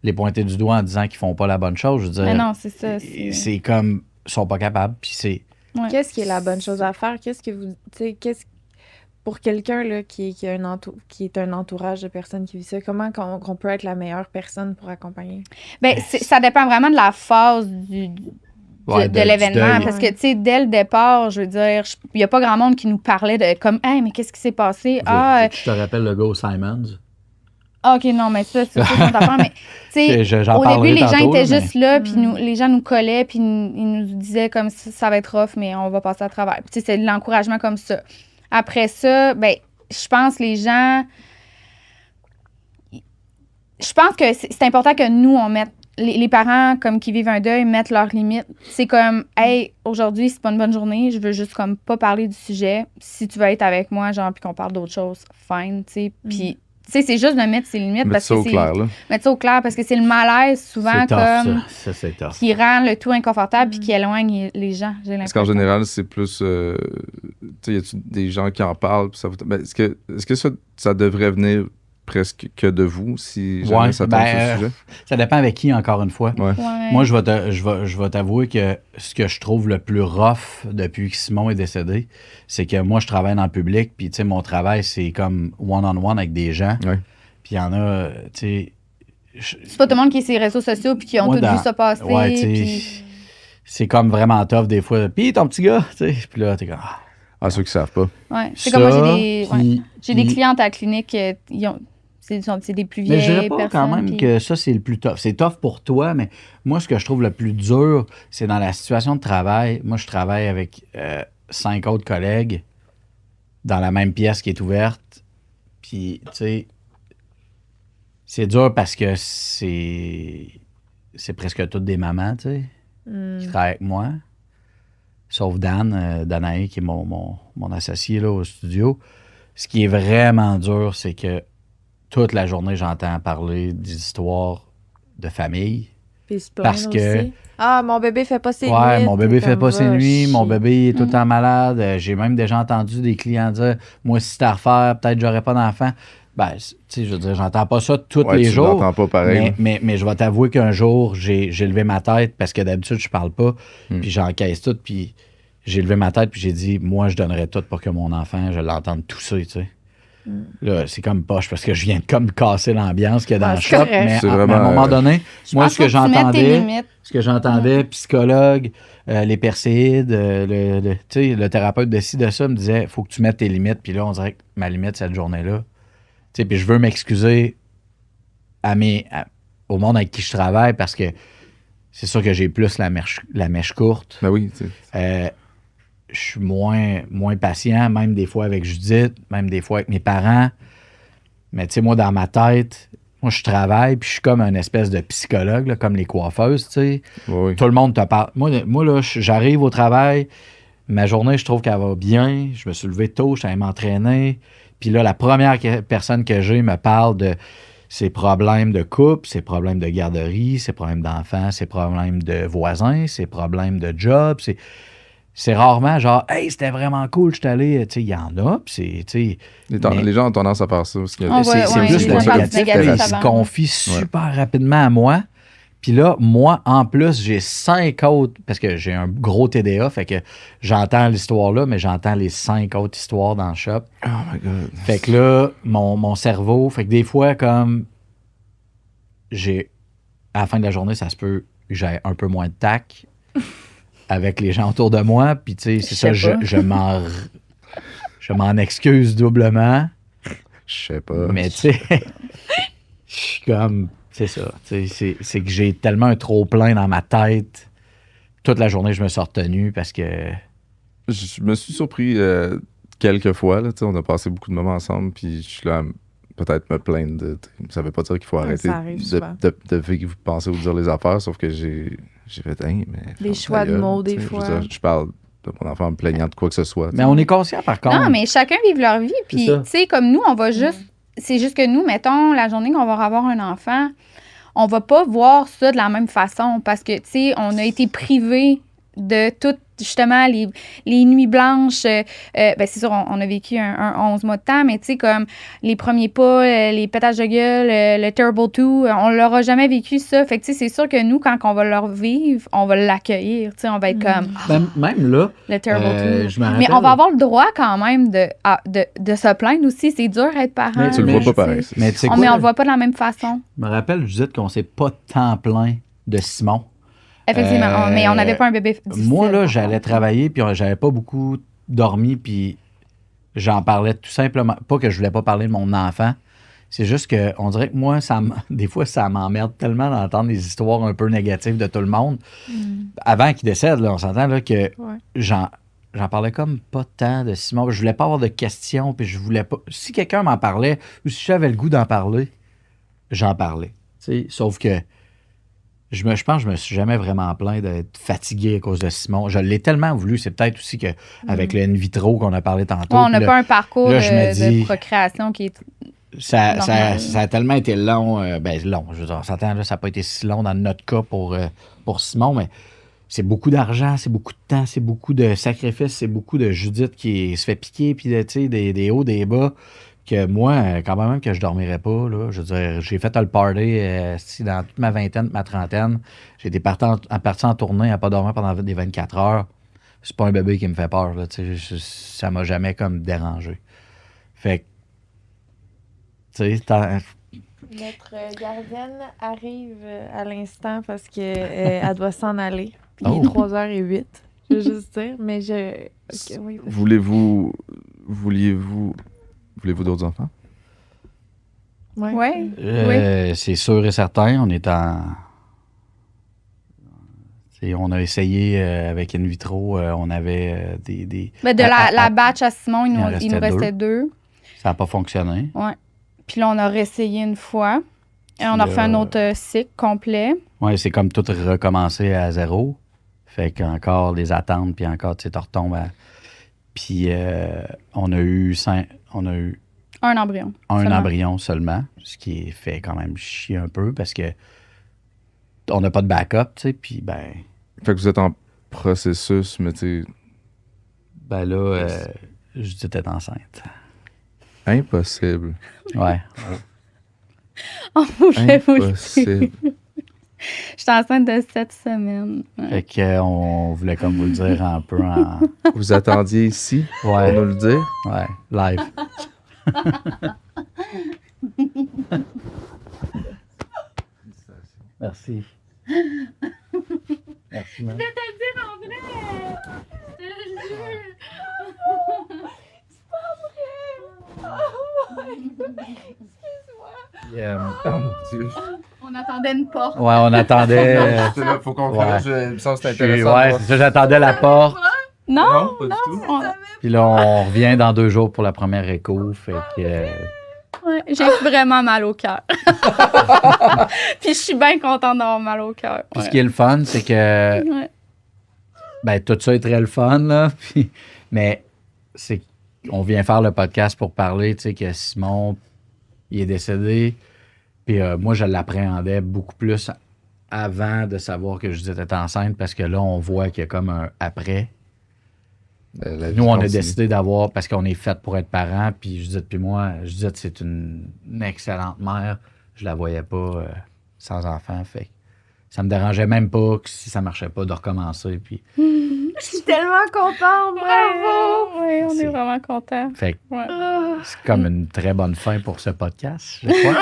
les pointer du doigt en disant qu'ils font pas la bonne chose. Je veux dire, mais non, c'est ça. C'est comme, ils sont pas capables, puis c'est... Ouais. Qu'est-ce qui est la bonne chose à faire? Pour quelqu'un là, qui est un entourage de personnes qui vivent ça, comment qu'on peut être la meilleure personne pour accompagner? Bien, ça dépend vraiment de la phase de l'événement. Parce que, tu sais, dès le départ, je veux dire, il n'y a pas grand monde qui nous parlait de comme, hey, mais qu'est-ce qui s'est passé? Je te rappelle le gars au Simons. OK, non, mais ça, c'est ça ton affaire. Mais, tu sais, au début, les gens étaient juste là, puis les gens nous collaient, puis ils nous disaient comme ça va être rough, mais on va passer à travers. Tu sais, c'est de l'encouragement comme ça. Après ça, ben, je pense que les gens. Je pense que c'est important que nous, on mette. Les parents, comme qui vivent un deuil, mettent leurs limites. C'est comme, hey, aujourd'hui, c'est pas une bonne journée, je veux juste comme pas parler du sujet. Si tu veux être avec moi, genre, puis qu'on parle d'autre chose, fine, tu sais. Puis. Tu sais, c'est juste de mettre ses limites. Mettre ça au clair, là. Mettre ça au clair, parce que c'est le malaise, souvent, comme... Ça, c'est tough. Qui rend le tout inconfortable puis qui éloigne les gens, j'ai l'impression. Parce qu'en général, c'est plus... tu sais, y a des gens qui en parlent, puis ça vous... Ben, est-ce que ça devrait venir presque que de vous, si jamais ça tombe sur le sujet? Ça dépend avec qui, encore une fois. Ouais. Moi, je vais t'avouer que ce que je trouve le plus rough depuis que Simon est décédé, c'est que moi, je travaille dans le public, puis tu sais, mon travail, c'est comme one-on-one avec des gens. Ouais. Puis il y en a, tu sais... C'est pas tout le monde qui est sur les réseaux sociaux puis qui ont tout vu ça passer. Ouais, tu sais, c'est comme vraiment tough des fois. Puis ton petit gars, tu sais, puis là, t'es comme... Ah, ceux qui savent pas. Ouais, c'est comme moi, j'ai des clientes à la clinique, c'est des plus vieilles personnes. Mais je dirais pas quand même que ça, c'est le plus tough. C'est tough pour toi, mais moi, ce que je trouve le plus dur, c'est dans la situation de travail. Moi, je travaille avec 5 autres collègues dans la même pièce qui est ouverte. Puis, tu sais, c'est dur parce que c'est presque toutes des mamans, tu sais, qui travaillent avec moi. Sauf Dan, Danae, qui est mon associé là, au studio. Ce qui est vraiment dur, c'est que toute la journée, j'entends parler des histoires de famille. Puis se Parce plaindre que- aussi. Ah, mon bébé fait pas ses nuits. Ouais, mon bébé fait pas ses nuits, mon bébé. bébé est tout le temps malade. J'ai même déjà entendu des clients dire moi, si c'était à refaire, peut-être j'aurais pas d'enfant. Ben, tu sais, je veux dire, j'entends pas ça tous Ouais, les tu jours. l'entends pas pareil. Mais je vais t'avouer qu'un jour, j'ai levé ma tête parce que d'habitude, je parle pas, puis j'encaisse tout, puis j'ai levé ma tête, puis j'ai dit moi, je donnerais tout pour que mon enfant, je l'entende tousser, tu sais. Là, c'est comme poche parce que je viens de comme casser l'ambiance qu'il y a dans Ouais, le c'est shop, correct. mais C'est à un vraiment, moment donné, moi, ce que j'entendais. Ce que j'entendais, psychologue, les perséides, tu sais, le thérapeute de ci, de ça me disait faut que tu mettes tes limites. Puis là, on dirait que ma limite, cette journée-là. Tu sais, puis je veux m'excuser au monde avec qui je travaille parce que c'est sûr que j'ai plus la mèche courte. Ben oui, tu sais. Je suis moins patient, même des fois avec Judith, même des fois avec mes parents. Mais tu sais, moi, dans ma tête, moi, je travaille, puis je suis comme un espèce de psychologue, là, comme les coiffeuses, tu sais. Oui. Tout le monde te parle. Moi là, j'arrive au travail, ma journée, je trouve qu'elle va bien. Je me suis levé tôt, je suis allé m'entraîner. Puis là, la première personne que j'ai me parle de ses problèmes de couple, ses problèmes de garderie, ses problèmes d'enfants, ses problèmes de voisins, ses problèmes de job. C'est rarement genre, hey, c'était vraiment cool, je suis allé. Tu sais, il y en a, puis c'est. Les gens ont tendance à faire ça. Parce que C'est ouais, plus les gens le parlent négatif. négatif Ils se avant. confient super rapidement à moi. Puis là, moi, en plus, j'ai 5 autres, parce que j'ai un gros TDA, fait que j'entends l'histoire là, mais j'entends les 5 autres histoires dans le shop. Oh my God. Fait que là, mon cerveau, fait que des fois, comme à la fin de la journée, ça se peut que j'ai un peu moins de tact avec les gens autour de moi. Puis tu sais, c'est ça, Je sais pas. je m'en excuse doublement. Je sais pas. Mais tu sais, je suis comme, c'est ça. C'est que j'ai tellement un trop-plein dans ma tête. Toute la journée, je me suis retenu parce que. Je me suis surpris quelques fois. Là, tu sais, on a passé beaucoup de moments ensemble, puis je suis là à peut-être me plaindre de. Ça veut pas dire qu'il faut arrêter ça arrive souvent. de penser ou de dire les affaires, sauf que j'ai fait mais Des ferme choix ta de gueule, mots, tu des sais. fois. Je veux dire, je parle de mon enfant en me plaignant de quoi que ce soit. tu Mais sais. on est conscient, par contre. Non, mais chacun vive leur vie. Puis, ça. tu sais, comme nous, on va juste. C'est juste que nous, mettons, la journée qu'on va avoir un enfant, on va pas voir ça de la même façon parce que, tu sais, on a été privés de tout, justement, les nuits blanches. Ben, c'est sûr, on a vécu un 11 mois de temps, mais tu sais, comme les premiers pas, les pétages de gueule, le Terrible 2, on leur a jamais vécu ça. Fait que, tu sais, c'est sûr que nous, quand on va leur vivre, on va l'accueillir. Tu sais, on va être comme Même là, le Terrible 2. je me rappelle. Mais on va avoir le droit quand même de se plaindre aussi. C'est dur d'être parent. Mais Tu le mais vois pas tu sais, pareil. c'est- Mais tu sais mais quoi, on le voit pas de la même façon. je me rappelle, Judith, qu'on s'est pas tant plein de Simon. Effectivement. Mais on n'avait pas un bébé difficile. Moi, là, par j'allais contre. travailler, puis j'avais pas beaucoup dormi, puis j'en parlais tout simplement. Pas que je voulais pas parler de mon enfant. C'est juste que on dirait que moi, des fois, ça m'emmerde tellement d'entendre des histoires un peu négatives de tout le monde. Avant qu'il décède, là, on s'entend là, que Ouais. j'en parlais comme pas tant de Simon. Je voulais pas avoir de questions, puis je voulais pas. Si quelqu'un m'en parlait, ou si j'avais le goût d'en parler, j'en parlais. Tu sais, sauf que je pense que je me suis jamais vraiment plaint d'être fatigué à cause de Simon. Je l'ai tellement voulu. C'est peut-être aussi que avec le in vitro qu'on a parlé tantôt. Ouais, on n'a puis pas un parcours là, je me dis- de procréation qui est. ça normal. a tellement été long. Long, je veux dire, on s'entend, là, ça n'a pas été si long dans notre cas pour Simon, mais c'est beaucoup d'argent, c'est beaucoup de temps, c'est beaucoup de sacrifices, c'est beaucoup de Judith qui se fait piquer, puis tu sais, des hauts, des bas, que moi, quand même que je dormirais pas, là, je veux dire, j'ai fait le party dans toute ma vingtaine, ma trentaine, j'ai été parti en tournée à pas dormir pendant des 24 heures. C'est pas un bébé qui me fait peur, là, tu sais, ça m'a jamais comme dérangé. Fait que, tu sais, Notre gardienne arrive à l'instant parce que elle doit s'en aller. Puis il Oh. est 3h08, je veux juste dire. Mais ok, oui, vas-y. Vouliez-vous d'autres enfants? Ouais. Ouais. C'est sûr et certain, on est en... On a essayé avec In Vitro, on avait des... Ben, de la batch à Simon, il nous restait restait 2. Ça n'a pas fonctionné. Ouais. Puis là, on a réessayé une fois. Et on a refait un autre cycle complet. Oui, c'est comme tout recommencer à 0. Fait qu'encore des attentes, puis encore, tu sais, tu retombes à... Puis on a eu un embryon. Embryon seulement, ce qui fait quand même chier un peu parce que on n'a pas de backup, tu sais, puis ben... Fait que vous êtes en processus, mais tu sais... Ben là, Judith était enceinte. Impossible. Ouais. On voulait vous le Impossible. dire. J'étais enceinte de 7 semaines. Ouais. Fait qu'on voulait comme vous le dire un peu en... Vous attendiez ici pour Ouais, nous le dire? ouais, live. Merci. Merci, man. Je vais te le dire en vrai. Je te le jure. C'est pas vrai. Oh my God. On attendait une porte. Ouais, on attendait... Faut qu'on Ouais. je ça c'est ouais, intéressant. c'est ça, j'attendais la porte. Non, pas du tout. Puis là, on revient dans 2 jours pour la première écho. Fait que... Ouais, j'ai vraiment mal au cœur. Puis je suis bien contente d'avoir mal au cœur. Puis ce qui est le fun, c'est que... Ouais. Ben, tout ça est très le fun, là. Puis, mais c'est on vient faire le podcast pour parler, tu sais, que Simon, il est décédé. Puis moi, je l'appréhendais beaucoup plus avant de savoir que Judith était enceinte parce que là, on voit qu'il y a comme un après. Nous, on a décidé d'avoir, parce qu'on est fait pour être parents, puis Judith puis moi, Judith, c'est une excellente mère. Je la voyais pas sans enfant, fait que ça me dérangeait même pas que si ça marchait pas de recommencer. Puis... Je suis tellement contente, bravo! Oui, on est vraiment contents. Fait que Ouais. c'est comme une très bonne fin pour ce podcast, je crois.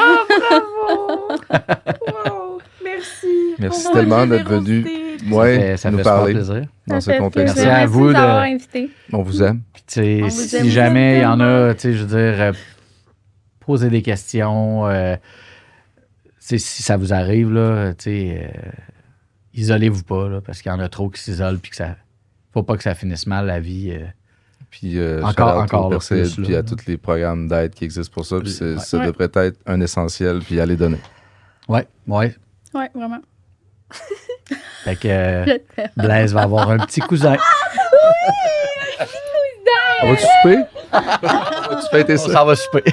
Wow! Merci. Merci Pour tellement votre d'être venu générosité. Ça nous fait super parler plaisir. dans Ça ce fait contexte. plaisir. Merci à vous de- d'avoir invité. On vous aime. Puis, tu sais, On vous aime, si jamais il y en tellement. a, tu sais, je veux dire, posez des questions. Tu sais, si ça vous arrive, là, tu sais, isolez-vous pas, là, parce qu'il y en a trop qui s'isolent, puis que ça. Faut pas que ça finisse mal, la vie. Puis Encore shout-out au là, Percé, plus, puis là. à tous les programmes d'aide qui existent pour ça. Puis Ouais. ça Ouais. devrait être un essentiel, puis aller donner. Ouais. Oui, vraiment. Fait que Blaise va avoir un petit cousin. On va-tu souper? On va-tu fêter On ça? s'en va souper.